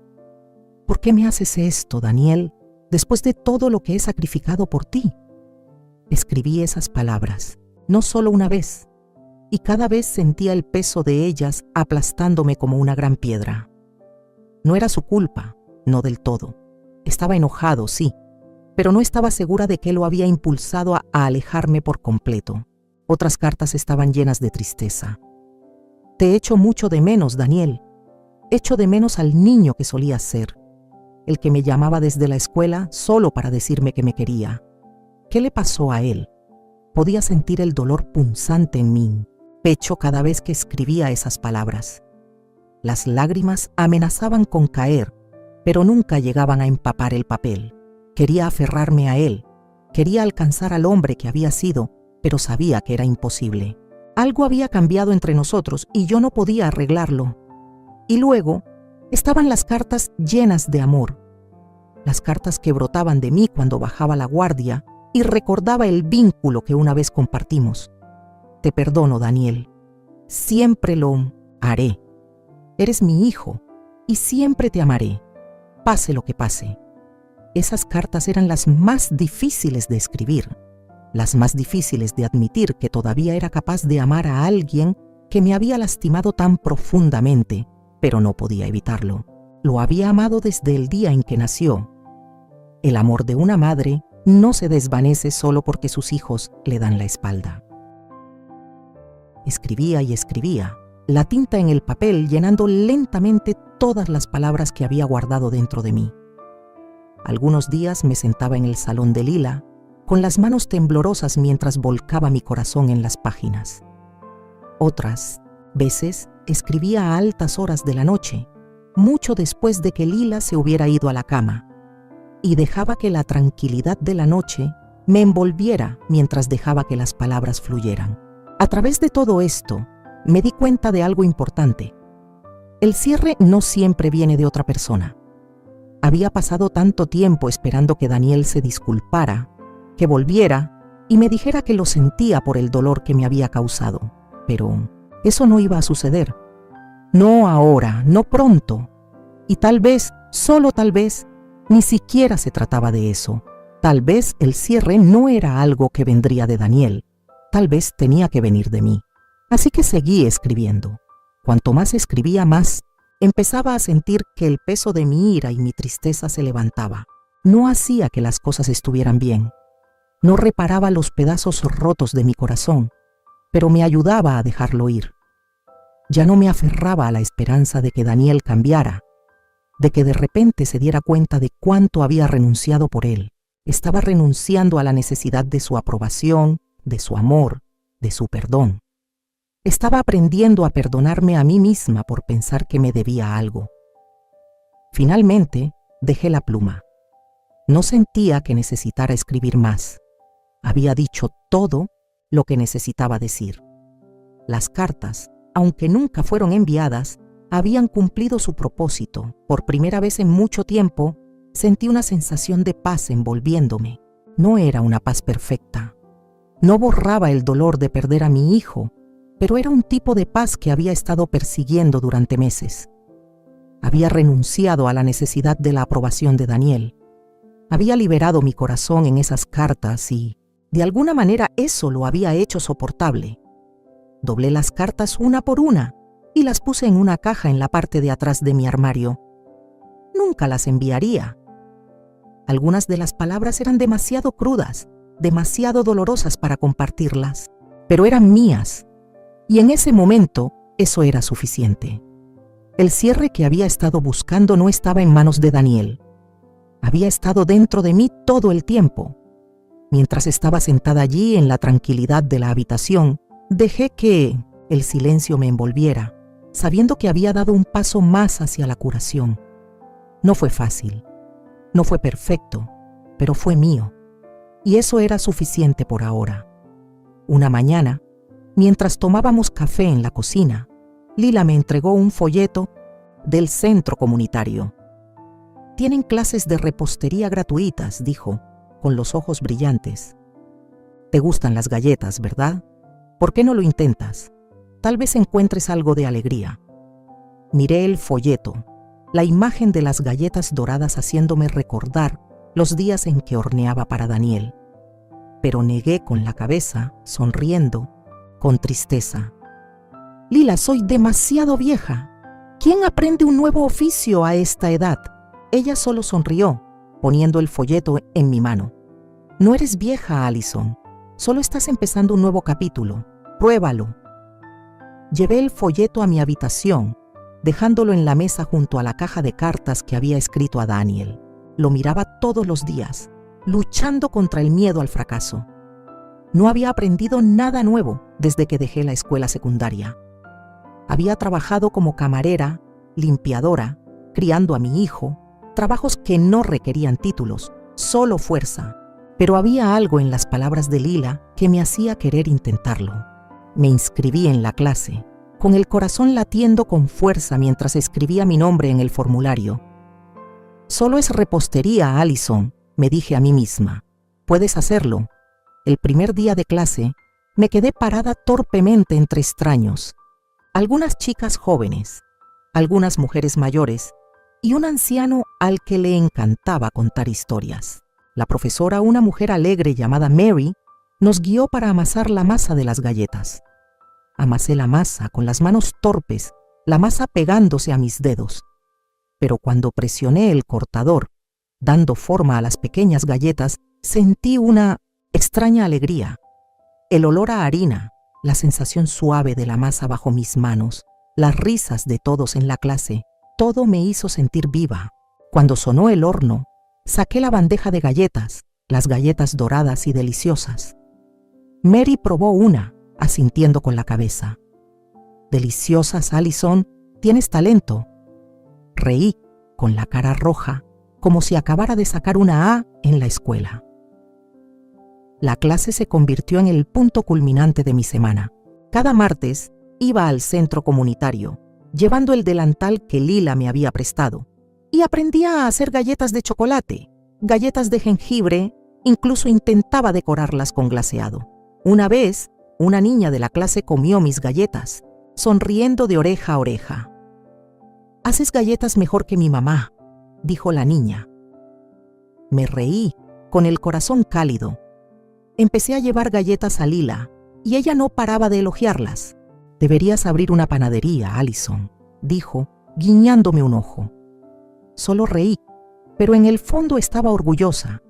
¿Por qué me haces esto, Daniel, después de todo lo que he sacrificado por ti? Escribí esas palabras, no solo una vez, y cada vez sentía el peso de ellas aplastándome como una gran piedra. No era su culpa, no del todo. Estaba enojado, sí, pero no estaba segura de qué lo había impulsado a alejarme por completo. Otras cartas estaban llenas de tristeza. Te echo mucho de menos, Daniel. Echo de menos al niño que solía ser, el que me llamaba desde la escuela solo para decirme que me quería. ¿Qué le pasó a él? Podía sentir el dolor punzante en mi pecho cada vez que escribía esas palabras. Las lágrimas amenazaban con caer, pero nunca llegaban a empapar el papel. Quería aferrarme a él, quería alcanzar al hombre que había sido, pero sabía que era imposible. Algo había cambiado entre nosotros y yo no podía arreglarlo. Y luego estaban las cartas llenas de amor, las cartas que brotaban de mí cuando bajaba la guardia y recordaba el vínculo que una vez compartimos. Te perdono, Daniel. Siempre lo haré. Eres mi hijo y siempre te amaré, pase lo que pase. Esas cartas eran las más difíciles de escribir, las más difíciles de admitir que todavía era capaz de amar a alguien que me había lastimado tan profundamente, pero no podía evitarlo. Lo había amado desde el día en que nació. El amor de una madre no se desvanece solo porque sus hijos le dan la espalda. Escribía y escribía, la tinta en el papel llenando lentamente todas las palabras que había guardado dentro de mí. Algunos días me sentaba en el salón de Lila, con las manos temblorosas mientras volcaba mi corazón en las páginas. Otras veces escribía a altas horas de la noche, mucho después de que Lila se hubiera ido a la cama, y dejaba que la tranquilidad de la noche me envolviera mientras dejaba que las palabras fluyeran. A través de todo esto, me di cuenta de algo importante. El cierre no siempre viene de otra persona. Había pasado tanto tiempo esperando que Daniel se disculpara, que volviera y me dijera que lo sentía por el dolor que me había causado. Pero eso no iba a suceder. No ahora, no pronto. Y tal vez, solo tal vez, ni siquiera se trataba de eso. Tal vez el cierre no era algo que vendría de Daniel. Tal vez tenía que venir de mí. Así que seguí escribiendo. Cuanto más escribía, más empezaba a sentir que el peso de mi ira y mi tristeza se levantaba. No hacía que las cosas estuvieran bien. No reparaba los pedazos rotos de mi corazón, pero me ayudaba a dejarlo ir. Ya no me aferraba a la esperanza de que Daniel cambiara, de que de repente se diera cuenta de cuánto había renunciado por él. Estaba renunciando a la necesidad de su aprobación, de su amor, de su perdón. Estaba aprendiendo a perdonarme a mí misma por pensar que me debía algo. Finalmente, dejé la pluma. No sentía que necesitara escribir más. Había dicho todo lo que necesitaba decir. Las cartas, aunque nunca fueron enviadas, habían cumplido su propósito. Por primera vez en mucho tiempo, sentí una sensación de paz envolviéndome. No era una paz perfecta. No borraba el dolor de perder a mi hijo, pero era un tipo de paz que había estado persiguiendo durante meses. Había renunciado a la necesidad de la aprobación de Daniel. Había liberado mi corazón en esas cartas y, de alguna manera, eso lo había hecho soportable. Doblé las cartas una por una y las puse en una caja en la parte de atrás de mi armario. Nunca las enviaría. Algunas de las palabras eran demasiado crudas, demasiado dolorosas para compartirlas, pero eran mías. Y en ese momento, eso era suficiente. El cierre que había estado buscando no estaba en manos de Daniel. Había estado dentro de mí todo el tiempo. Mientras estaba sentada allí en la tranquilidad de la habitación, dejé que el silencio me envolviera, sabiendo que había dado un paso más hacia la curación. No fue fácil, no fue perfecto, pero fue mío. Y eso era suficiente por ahora. Una mañana, mientras tomábamos café en la cocina, Lila me entregó un folleto del centro comunitario. «Tienen clases de repostería gratuitas», dijo, con los ojos brillantes. «Te gustan las galletas, ¿verdad? ¿Por qué no lo intentas? Tal vez encuentres algo de alegría». Miré el folleto, la imagen de las galletas doradas haciéndome recordar los días en que horneaba para Daniel. Pero negué con la cabeza, sonriendo, con tristeza. «Lila, soy demasiado vieja. ¿Quién aprende un nuevo oficio a esta edad?». Ella solo sonrió, poniendo el folleto en mi mano. «No eres vieja, Allison. Solo estás empezando un nuevo capítulo. Pruébalo». Llevé el folleto a mi habitación, dejándolo en la mesa junto a la caja de cartas que había escrito a Daniel. Lo miraba todos los días, luchando contra el miedo al fracaso. No había aprendido nada nuevo desde que dejé la escuela secundaria. Había trabajado como camarera, limpiadora, criando a mi hijo, trabajos que no requerían títulos, solo fuerza. Pero había algo en las palabras de Lila que me hacía querer intentarlo. Me inscribí en la clase, con el corazón latiendo con fuerza mientras escribía mi nombre en el formulario. «Solo es repostería, Allison», me dije a mí misma. «Puedes hacerlo». El primer día de clase, me quedé parada torpemente entre extraños. Algunas chicas jóvenes, algunas mujeres mayores y un anciano al que le encantaba contar historias. La profesora, una mujer alegre llamada Mary, nos guió para amasar la masa de las galletas. Amasé la masa con las manos torpes, la masa pegándose a mis dedos. Pero cuando presioné el cortador, dando forma a las pequeñas galletas, sentí una extraña alegría. El olor a harina, la sensación suave de la masa bajo mis manos, las risas de todos en la clase, todo me hizo sentir viva. Cuando sonó el horno, Saqué la bandeja de galletas, las galletas doradas y deliciosas. Mary probó una, asintiendo con la cabeza. Deliciosas, Allison, tienes talento. Reí, con la cara roja, como si acabara de sacar una A en la escuela. La clase se convirtió en el punto culminante de mi semana. Cada martes iba al centro comunitario, llevando el delantal que Lila me había prestado, y aprendía a hacer galletas de chocolate, galletas de jengibre, incluso intentaba decorarlas con glaseado. Una vez, una niña de la clase comió mis galletas, sonriendo de oreja a oreja. «Haces galletas mejor que mi mamá», dijo la niña. Me reí, con el corazón cálido. Empecé a llevar galletas a Lila, y ella no paraba de elogiarlas. «Deberías abrir una panadería, Allison», dijo, guiñándome un ojo. Solo reí, pero en el fondo estaba orgullosa.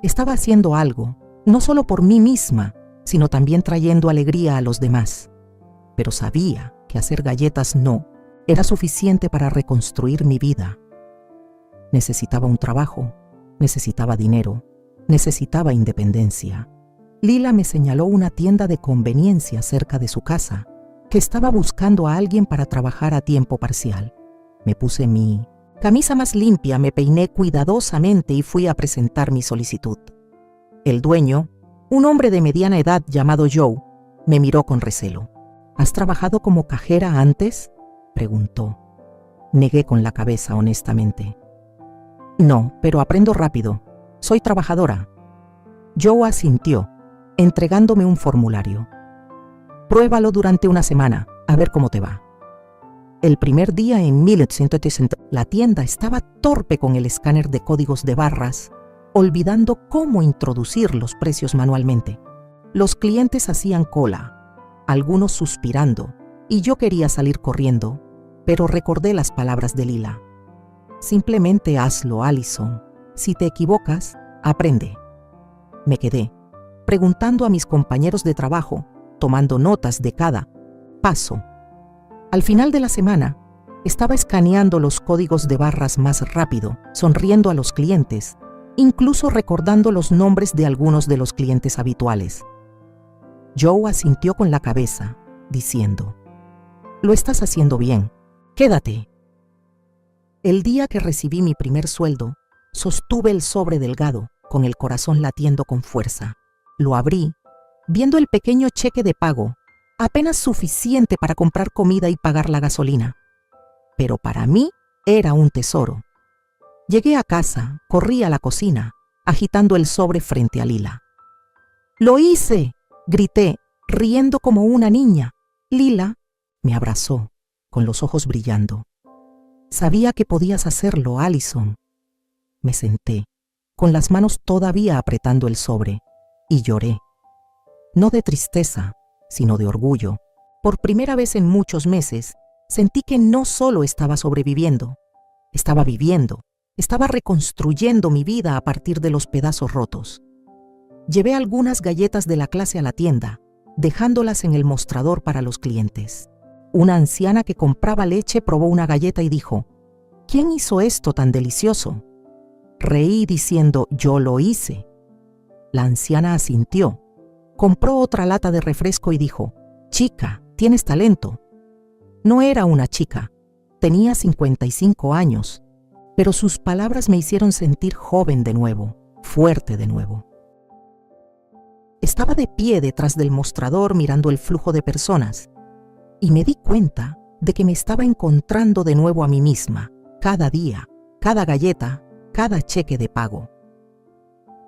Estaba haciendo algo, no solo por mí misma, sino también trayendo alegría a los demás. Pero sabía que hacer galletas no era suficiente para reconstruir mi vida. Necesitaba un trabajo, necesitaba dinero, necesitaba independencia. Lila me señaló una tienda de conveniencia cerca de su casa, que estaba buscando a alguien para trabajar a tiempo parcial. Me puse mi camisa más limpia, me peiné cuidadosamente y fui a presentar mi solicitud. El dueño, un hombre de mediana edad llamado Joe, me miró con recelo. «¿Has trabajado como cajera antes?», preguntó. Negué con la cabeza honestamente. «No, pero aprendo rápido. Soy trabajadora». Joe asintió, entregándome un formulario. «Pruébalo durante una semana, a ver cómo te va». El primer día en 1160, la tienda estaba torpe con el escáner de códigos de barras, olvidando cómo introducir los precios manualmente. Los clientes hacían cola, algunos suspirando, y yo quería salir corriendo, pero recordé las palabras de Lila. «Simplemente hazlo, Allison. Si te equivocas, aprende». Me quedé, preguntando a mis compañeros de trabajo, tomando notas de cada paso. Al final de la semana, estaba escaneando los códigos de barras más rápido, sonriendo a los clientes, incluso recordando los nombres de algunos de los clientes habituales. Joe asintió con la cabeza, diciendo: «Lo estás haciendo bien. Quédate». El día que recibí mi primer sueldo, sostuve el sobre delgado, con el corazón latiendo con fuerza. Lo abrí, viendo el pequeño cheque de pago, apenas suficiente para comprar comida y pagar la gasolina. Pero para mí era un tesoro. Llegué a casa, corrí a la cocina, agitando el sobre frente a Lila. «¡Lo hice!», grité, riendo como una niña. Lila me abrazó, con los ojos brillando. «Sabía que podías hacerlo, Allison». Me senté, con las manos todavía apretando el sobre, y lloré. No de tristeza, sino de orgullo. Por primera vez en muchos meses, sentí que no solo estaba sobreviviendo, estaba viviendo, estaba reconstruyendo mi vida a partir de los pedazos rotos. Llevé algunas galletas de la clase a la tienda, dejándolas en el mostrador para los clientes. Una anciana que compraba leche probó una galleta y dijo: «¿Quién hizo esto tan delicioso?». Reí diciendo: «Yo lo hice». La anciana asintió, compró otra lata de refresco y dijo: «Chica, tienes talento». No era una chica, tenía 55 años, pero sus palabras me hicieron sentir joven de nuevo, fuerte de nuevo. Estaba de pie detrás del mostrador mirando el flujo de personas y me di cuenta de que me estaba encontrando de nuevo a mí misma, cada día, cada galleta, cada cheque de pago.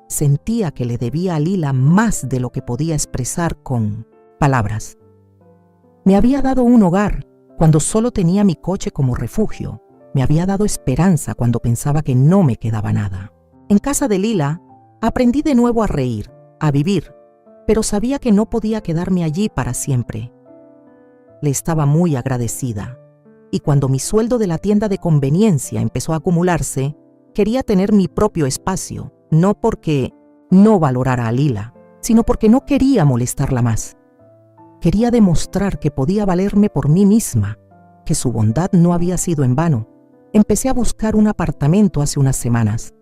Sentía que le debía a Lila más de lo que podía expresar con palabras. Me había dado un hogar cuando solo tenía mi coche como refugio. Me había dado esperanza cuando pensaba que no me quedaba nada. En casa de Lila, aprendí de nuevo a reír, a vivir, pero sabía que no podía quedarme allí para siempre. Le estaba muy agradecida, y cuando mi sueldo de la tienda de conveniencia empezó a acumularse, quería tener mi propio espacio, no porque no valorara a Lila, sino porque no quería molestarla más. Quería demostrar que podía valerme por mí misma, que su bondad no había sido en vano. Empecé a buscar un apartamento hace unas semanas.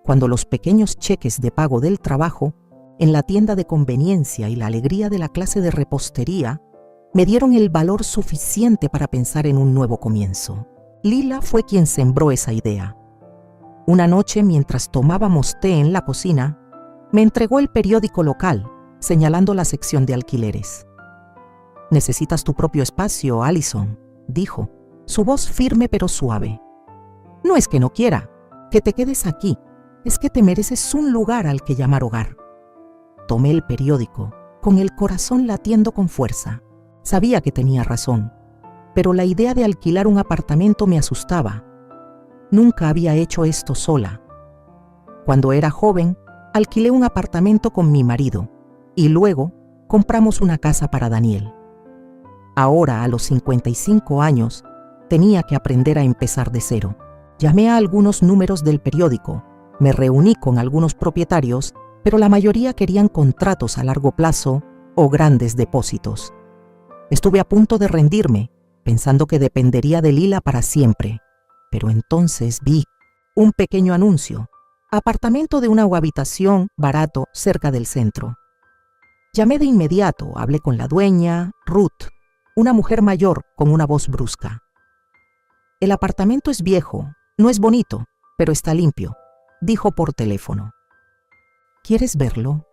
cuando los pequeños cheques de pago del trabajo, en la tienda de conveniencia y la alegría de la clase de repostería me dieron el valor suficiente para pensar en un nuevo comienzo. Lila fue quien sembró esa idea. Una noche, mientras tomábamos té en la cocina, me entregó el periódico local, señalando la sección de alquileres. «Necesitas tu propio espacio, Allison», dijo, su voz firme pero suave. «No es que no quiera, que te quedes aquí, es que te mereces un lugar al que llamar hogar». Tomé el periódico, con el corazón latiendo con fuerza. Sabía que tenía razón, pero la idea de alquilar un apartamento me asustaba. Nunca había hecho esto sola. Cuando era joven, alquilé un apartamento con mi marido y luego compramos una casa para Daniel. Ahora, a los 55 años, tenía que aprender a empezar de cero. Llamé a algunos números del periódico, me reuní con algunos propietarios, pero la mayoría querían contratos a largo plazo o grandes depósitos. Estuve a punto de rendirme, pensando que dependería de Lila para siempre, pero entonces vi un pequeño anuncio: apartamento de una habitación barato cerca del centro. Llamé de inmediato, hablé con la dueña, Ruth, una mujer mayor con una voz brusca. «El apartamento es viejo, no es bonito, pero está limpio», dijo por teléfono. «¿Quieres verlo?».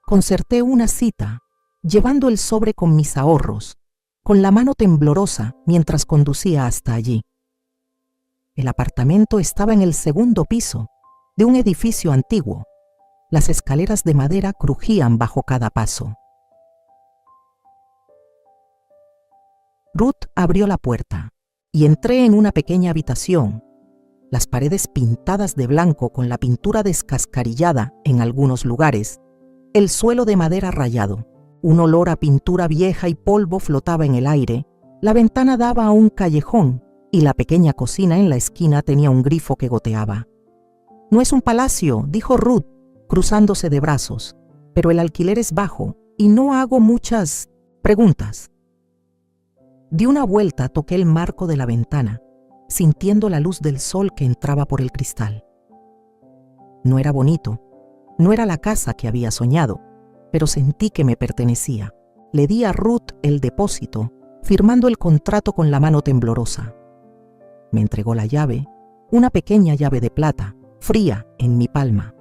Concerté una cita, llevando el sobre con mis ahorros, con la mano temblorosa mientras conducía hasta allí. El apartamento estaba en el segundo piso de un edificio antiguo. Las escaleras de madera crujían bajo cada paso. Ruth abrió la puerta y entré en una pequeña habitación, las paredes pintadas de blanco con la pintura descascarillada en algunos lugares, el suelo de madera rayado. Un olor a pintura vieja y polvo flotaba en el aire, la ventana daba a un callejón y la pequeña cocina en la esquina tenía un grifo que goteaba. «No es un palacio», dijo Ruth, cruzándose de brazos, «pero el alquiler es bajo y no hago muchas preguntas». Di una vuelta, toqué el marco de la ventana, sintiendo la luz del sol que entraba por el cristal. No era bonito, no era la casa que había soñado, pero sentí que me pertenecía. Le di a Ruth el depósito, firmando el contrato con la mano temblorosa. Me entregó la llave, una pequeña llave de plata, fría en mi palma.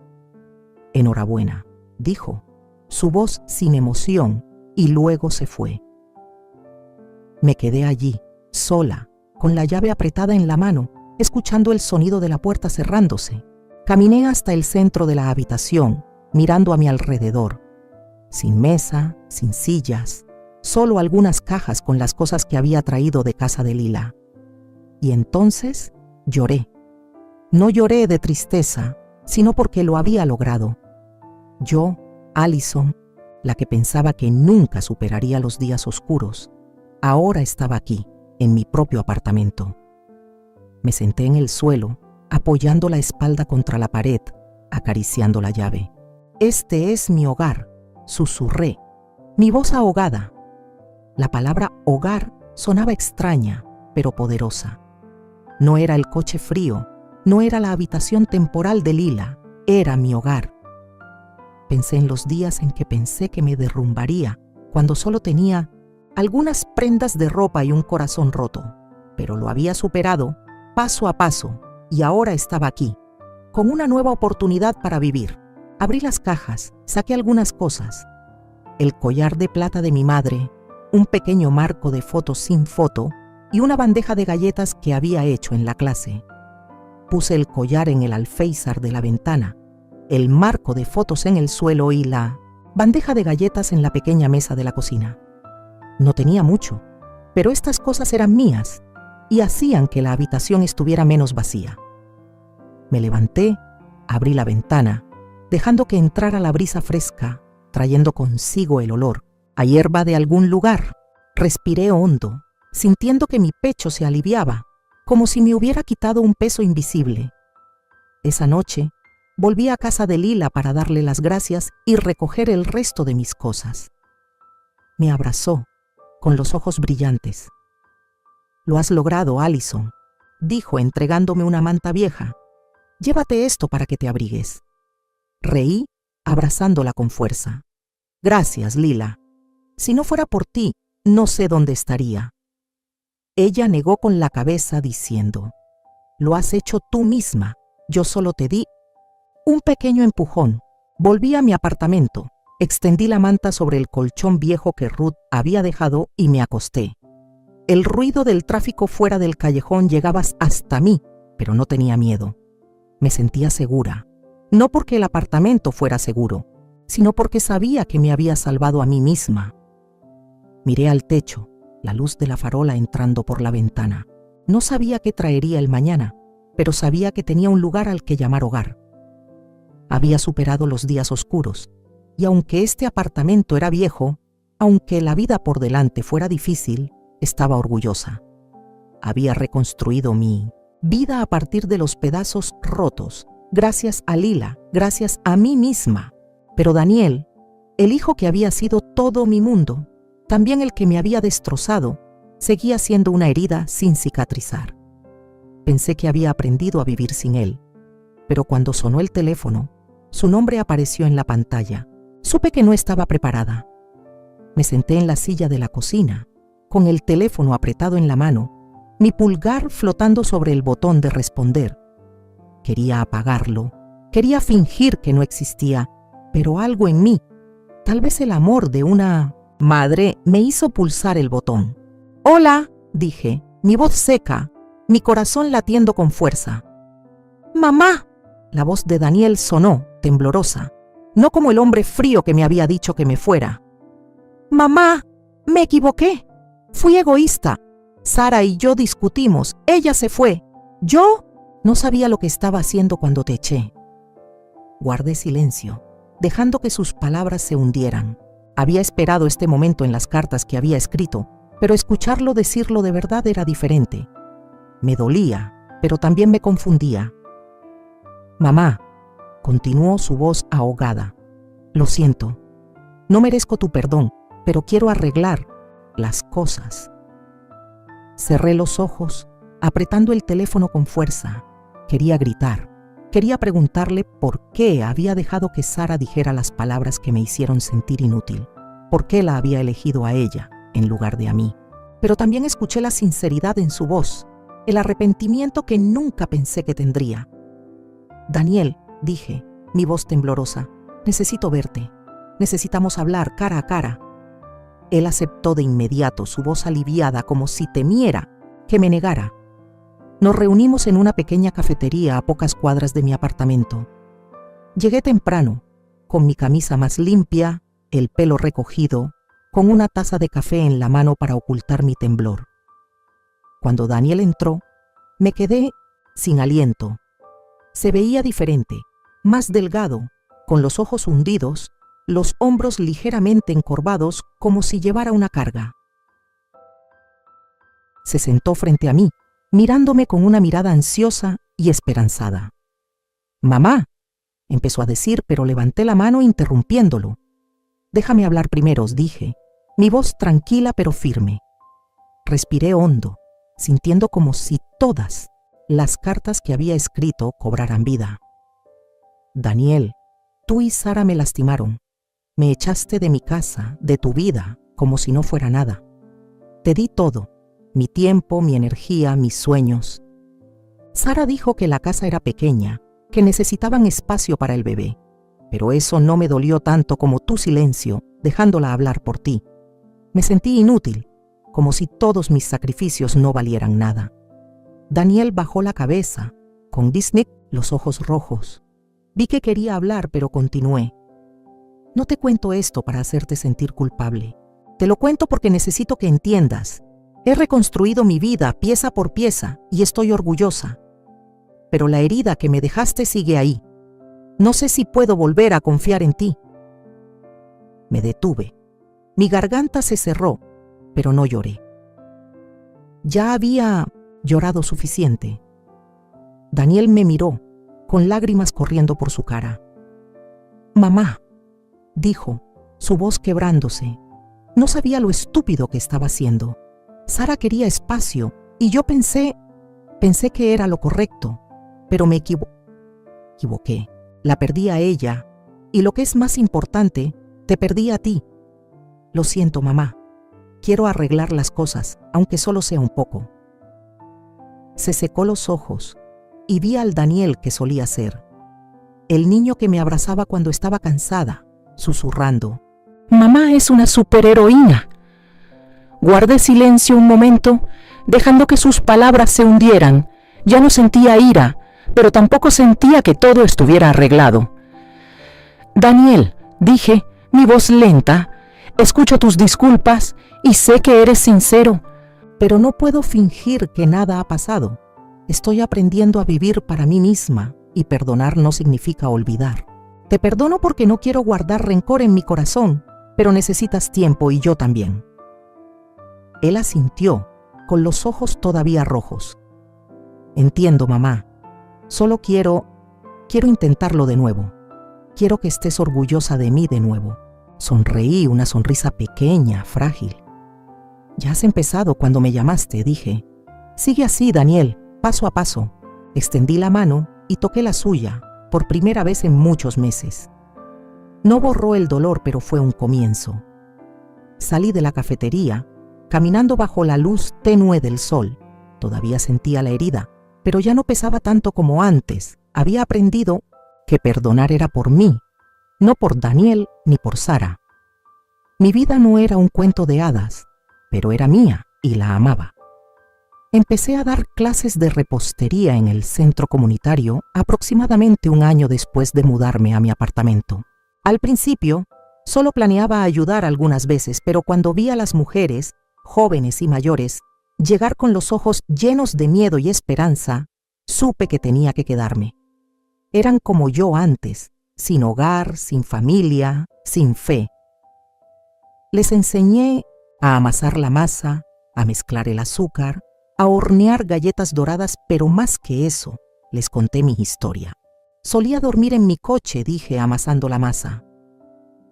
«Enhorabuena», dijo, su voz sin emoción, y luego se fue. Me quedé allí, sola, con la llave apretada en la mano, escuchando el sonido de la puerta cerrándose. Caminé hasta el centro de la habitación, mirando a mi alrededor. Sin mesa, sin sillas, solo algunas cajas con las cosas que había traído de casa de Lila. Y entonces lloré. No lloré de tristeza, sino porque lo había logrado. Yo, Allison, la que pensaba que nunca superaría los días oscuros, ahora estaba aquí, en mi propio apartamento. Me senté en el suelo, apoyando la espalda contra la pared, acariciando la llave. «Este es mi hogar», susurré, mi voz ahogada. La palabra hogar sonaba extraña, pero poderosa. No era el coche frío, no era la habitación temporal de Lila, era mi hogar. Pensé en los días en que pensé que me derrumbaría, cuando solo tenía algunas prendas de ropa y un corazón roto, pero lo había superado paso a paso y ahora estaba aquí, con una nueva oportunidad para vivir. Abrí las cajas, saqué algunas cosas. El collar de plata de mi madre, un pequeño marco de fotos sin foto y una bandeja de galletas que había hecho en la clase. Puse el collar en el alféizar de la ventana, el marco de fotos en el suelo y la bandeja de galletas en la pequeña mesa de la cocina. No tenía mucho, pero estas cosas eran mías y hacían que la habitación estuviera menos vacía. Me levanté, abrí la ventana, dejando que entrara la brisa fresca, trayendo consigo el olor a hierba de algún lugar. Respiré hondo, sintiendo que mi pecho se aliviaba, como si me hubiera quitado un peso invisible. Esa noche, volví a casa de Lila para darle las gracias y recoger el resto de mis cosas. Me abrazó, con los ojos brillantes. «Lo has logrado, Allison», dijo entregándome una manta vieja. Llévate esto para que te abrigues. Reí, abrazándola con fuerza. Gracias, Lila. Si no fuera por ti, no sé dónde estaría. Ella negó con la cabeza diciendo, lo has hecho tú misma, yo solo te di un pequeño empujón. Volví a mi apartamento, extendí la manta sobre el colchón viejo que Ruth había dejado y me acosté. El ruido del tráfico fuera del callejón llegaba hasta mí, pero no tenía miedo. Me sentía segura, no porque el apartamento fuera seguro, sino porque sabía que me había salvado a mí misma. Miré al techo, la luz de la farola entrando por la ventana. No sabía qué traería el mañana, pero sabía que tenía un lugar al que llamar hogar. Había superado los días oscuros, y aunque este apartamento era viejo, aunque la vida por delante fuera difícil, estaba orgullosa. Había reconstruido mi vida a partir de los pedazos rotos, gracias a Lila, gracias a mí misma. Pero Daniel, el hijo que había sido todo mi mundo, también el que me había destrozado, seguía siendo una herida sin cicatrizar. Pensé que había aprendido a vivir sin él, pero cuando sonó el teléfono, su nombre apareció en la pantalla. Supe que no estaba preparada. Me senté en la silla de la cocina, con el teléfono apretado en la mano, mi pulgar flotando sobre el botón de responder. Quería apagarlo, quería fingir que no existía, pero algo en mí, tal vez el amor de una madre, me hizo pulsar el botón. «Hola», dije, mi voz seca, mi corazón latiendo con fuerza. «¡Mamá!». La voz de Daniel sonó, temblorosa, no como el hombre frío que me había dicho que me fuera. «¡Mamá! Me equivoqué. Fui egoísta. Sara y yo discutimos. Ella se fue. Yo no sabía lo que estaba haciendo cuando te eché». Guardé silencio, dejando que sus palabras se hundieran. Había esperado este momento en las cartas que había escrito, pero escucharlo decirlo de verdad era diferente. Me dolía, pero también me confundía. «Mamá», continuó su voz ahogada, «lo siento. No merezco tu perdón, pero quiero arreglar las cosas». Cerré los ojos, apretando el teléfono con fuerza. Quería gritar. Quería preguntarle por qué había dejado que Sara dijera las palabras que me hicieron sentir inútil. ¿Por qué la había elegido a ella en lugar de a mí? Pero también escuché la sinceridad en su voz, el arrepentimiento que nunca pensé que tendría. «Daniel», dije, mi voz temblorosa, «necesito verte. Necesitamos hablar cara a cara». Él aceptó de inmediato, su voz aliviada como si temiera que me negara. Nos reunimos en una pequeña cafetería a pocas cuadras de mi apartamento. Llegué temprano, con mi camisa más limpia, el pelo recogido, con una taza de café en la mano para ocultar mi temblor. Cuando Daniel entró, me quedé sin aliento. Se veía diferente, más delgado, con los ojos hundidos, los hombros ligeramente encorvados como si llevara una carga. Se sentó frente a mí, mirándome con una mirada ansiosa y esperanzada. «Mamá», empezó a decir, pero levanté la mano interrumpiéndolo. «Déjame hablar primero», os dije, mi voz tranquila pero firme. Respiré hondo, sintiendo como si todas las cartas que había escrito cobraran vida. «Daniel, tú y Sara me lastimaron. Me echaste de mi casa, de tu vida, como si no fuera nada. Te di todo, mi tiempo, mi energía, mis sueños. Sara dijo que la casa era pequeña, que necesitaban espacio para el bebé, pero eso no me dolió tanto como tu silencio, dejándola hablar por ti. Me sentí inútil, como si todos mis sacrificios no valieran nada». Daniel bajó la cabeza, con Disney los ojos rojos. Vi que quería hablar, pero continué. «No te cuento esto para hacerte sentir culpable. Te lo cuento porque necesito que entiendas. He reconstruido mi vida pieza por pieza y estoy orgullosa. Pero la herida que me dejaste sigue ahí. No sé si puedo volver a confiar en ti». Me detuve. Mi garganta se cerró, pero no lloré. Ya había llorado suficiente. Daniel me miró, con lágrimas corriendo por su cara. «Mamá», dijo, su voz quebrándose. No sabía lo estúpido que estaba haciendo. Sara quería espacio y yo pensé que era lo correcto, pero me equivoqué. equivoqué. La perdí a ella y, lo que es más importante, te perdí a ti. Lo siento, mamá. Quiero arreglar las cosas, aunque solo sea un poco. Se secó los ojos y vi al Daniel que solía ser. El niño que me abrazaba cuando estaba cansada, susurrando: «Mamá es una superheroína». Guardé silencio un momento, dejando que sus palabras se hundieran. Ya no sentía ira, pero tampoco sentía que todo estuviera arreglado. «Daniel», dije, mi voz lenta, «escucho tus disculpas y sé que eres sincero, pero no puedo fingir que nada ha pasado. Estoy aprendiendo a vivir para mí misma y perdonar no significa olvidar. Te perdono porque no quiero guardar rencor en mi corazón, pero necesitas tiempo y yo también». Él asintió, con los ojos todavía rojos. «Entiendo, mamá. Solo quiero intentarlo de nuevo. Quiero que estés orgullosa de mí de nuevo». Sonreí, una sonrisa pequeña, frágil. «Ya has empezado cuando me llamaste», dije. «Sigue así, Daniel, paso a paso». Extendí la mano y toqué la suya, por primera vez en muchos meses. No borró el dolor, pero fue un comienzo. Salí de la cafetería, caminando bajo la luz tenue del sol. Todavía sentía la herida, pero ya no pesaba tanto como antes. Había aprendido que perdonar era por mí, no por Daniel ni por Sara. Mi vida no era un cuento de hadas, pero era mía y la amaba. Empecé a dar clases de repostería en el centro comunitario aproximadamente un año después de mudarme a mi apartamento. Al principio, solo planeaba ayudar algunas veces, pero cuando vi a las mujeres, jóvenes y mayores, llegar con los ojos llenos de miedo y esperanza, supe que tenía que quedarme. Eran como yo antes, sin hogar, sin familia, sin fe. Les enseñé a amasar la masa, a mezclar el azúcar, a hornear galletas doradas, pero más que eso, les conté mi historia. Solía dormir en mi coche, dije, amasando la masa.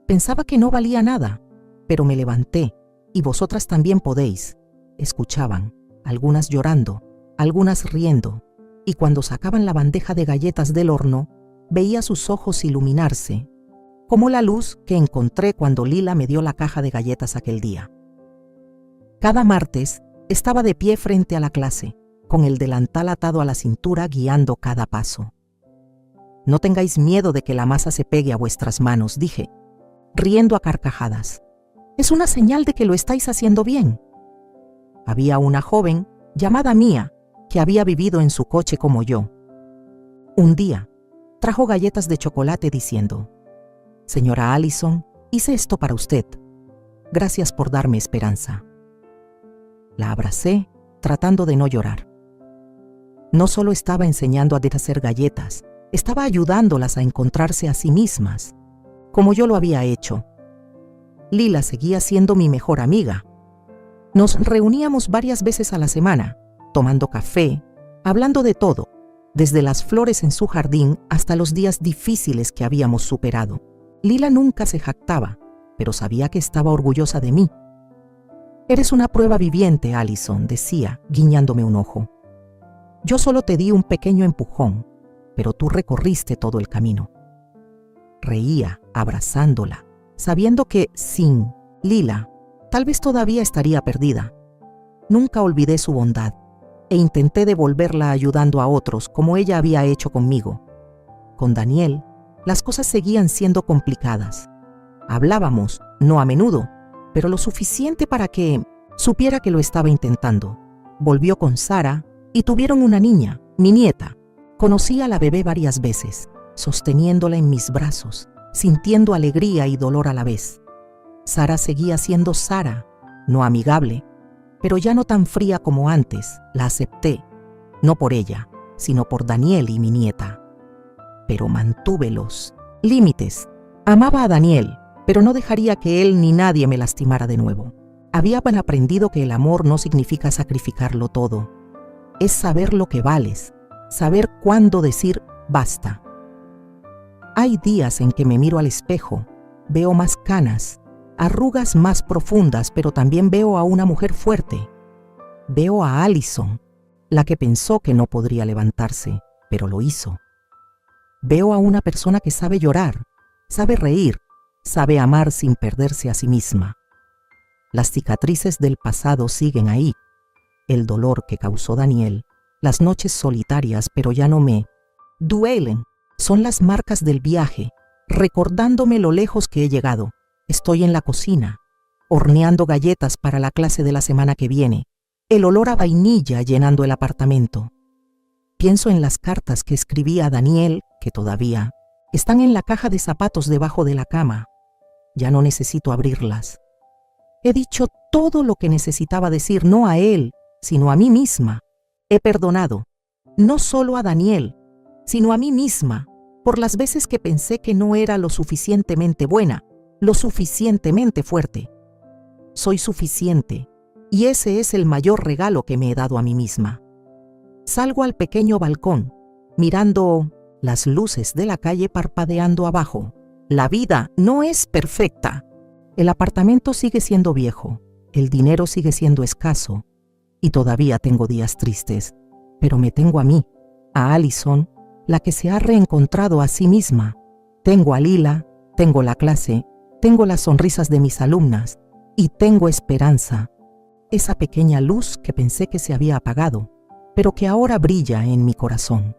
Pensaba que no valía nada, pero me levanté, y vosotras también podéis. Escuchaban, algunas llorando, algunas riendo, y cuando sacaban la bandeja de galletas del horno, veía sus ojos iluminarse, como la luz que encontré cuando Lila me dio la caja de galletas aquel día. Cada martes estaba de pie frente a la clase, con el delantal atado a la cintura, guiando cada paso. «No tengáis miedo de que la masa se pegue a vuestras manos», dije, riendo a carcajadas. «Es una señal de que lo estáis haciendo bien». Había una joven, llamada Mía, que había vivido en su coche como yo. Un día, trajo galletas de chocolate diciendo: «Señora Allison, hice esto para usted. Gracias por darme esperanza». La abracé, tratando de no llorar. No solo estaba enseñando a deshacer galletas, estaba ayudándolas a encontrarse a sí mismas, como yo lo había hecho. Lila seguía siendo mi mejor amiga. Nos reuníamos varias veces a la semana, tomando café, hablando de todo, desde las flores en su jardín hasta los días difíciles que habíamos superado. Lila nunca se jactaba, pero sabía que estaba orgullosa de mí. «Eres una prueba viviente, Allison», decía, guiñándome un ojo. «Yo solo te di un pequeño empujón, pero tú recorriste todo el camino». Reía, abrazándola, sabiendo que, sin Lila, tal vez todavía estaría perdida. Nunca olvidé su bondad, e intenté devolverla ayudando a otros como ella había hecho conmigo. Con Daniel, las cosas seguían siendo complicadas. Hablábamos, no a menudo, pero lo suficiente para que supiera que lo estaba intentando. Volvió con Sara y tuvieron una niña, mi nieta. Conocí a la bebé varias veces, sosteniéndola en mis brazos, sintiendo alegría y dolor a la vez. Sara seguía siendo Sara, no amigable, pero ya no tan fría como antes. La acepté, no por ella, sino por Daniel y mi nieta. Pero mantuve los límites. Amaba a Daniel, pero no dejaría que él ni nadie me lastimara de nuevo. Había aprendido que el amor no significa sacrificarlo todo. Es saber lo que vales, saber cuándo decir basta. Hay días en que me miro al espejo, veo más canas, arrugas más profundas, pero también veo a una mujer fuerte. Veo a Allison, la que pensó que no podría levantarse, pero lo hizo. Veo a una persona que sabe llorar, sabe reír, sabe amar sin perderse a sí misma. Las cicatrices del pasado siguen ahí. El dolor que causó Daniel, las noches solitarias, pero ya no me duelen. Son las marcas del viaje, recordándome lo lejos que he llegado. Estoy en la cocina, horneando galletas para la clase de la semana que viene. El olor a vainilla llenando el apartamento. Pienso en las cartas que escribí a Daniel, que todavía están en la caja de zapatos debajo de la cama. Ya no necesito abrirlas. He dicho todo lo que necesitaba decir, no a él, sino a mí misma. He perdonado, no solo a Daniel, sino a mí misma, por las veces que pensé que no era lo suficientemente buena, lo suficientemente fuerte. Soy suficiente, y ese es el mayor regalo que me he dado a mí misma. Salgo al pequeño balcón, mirando las luces de la calle parpadeando abajo. La vida no es perfecta. El apartamento sigue siendo viejo, el dinero sigue siendo escaso, y todavía tengo días tristes, pero me tengo a mí, a Allison, la que se ha reencontrado a sí misma. Tengo a Lila, tengo la clase, tengo las sonrisas de mis alumnas, y tengo esperanza, esa pequeña luz que pensé que se había apagado, pero que ahora brilla en mi corazón.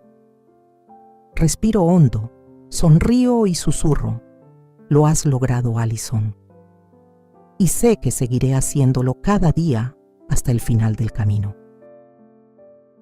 Respiro hondo, sonrío y susurro. Lo has logrado, Allison. Y sé que seguiré haciéndolo cada día hasta el final del camino.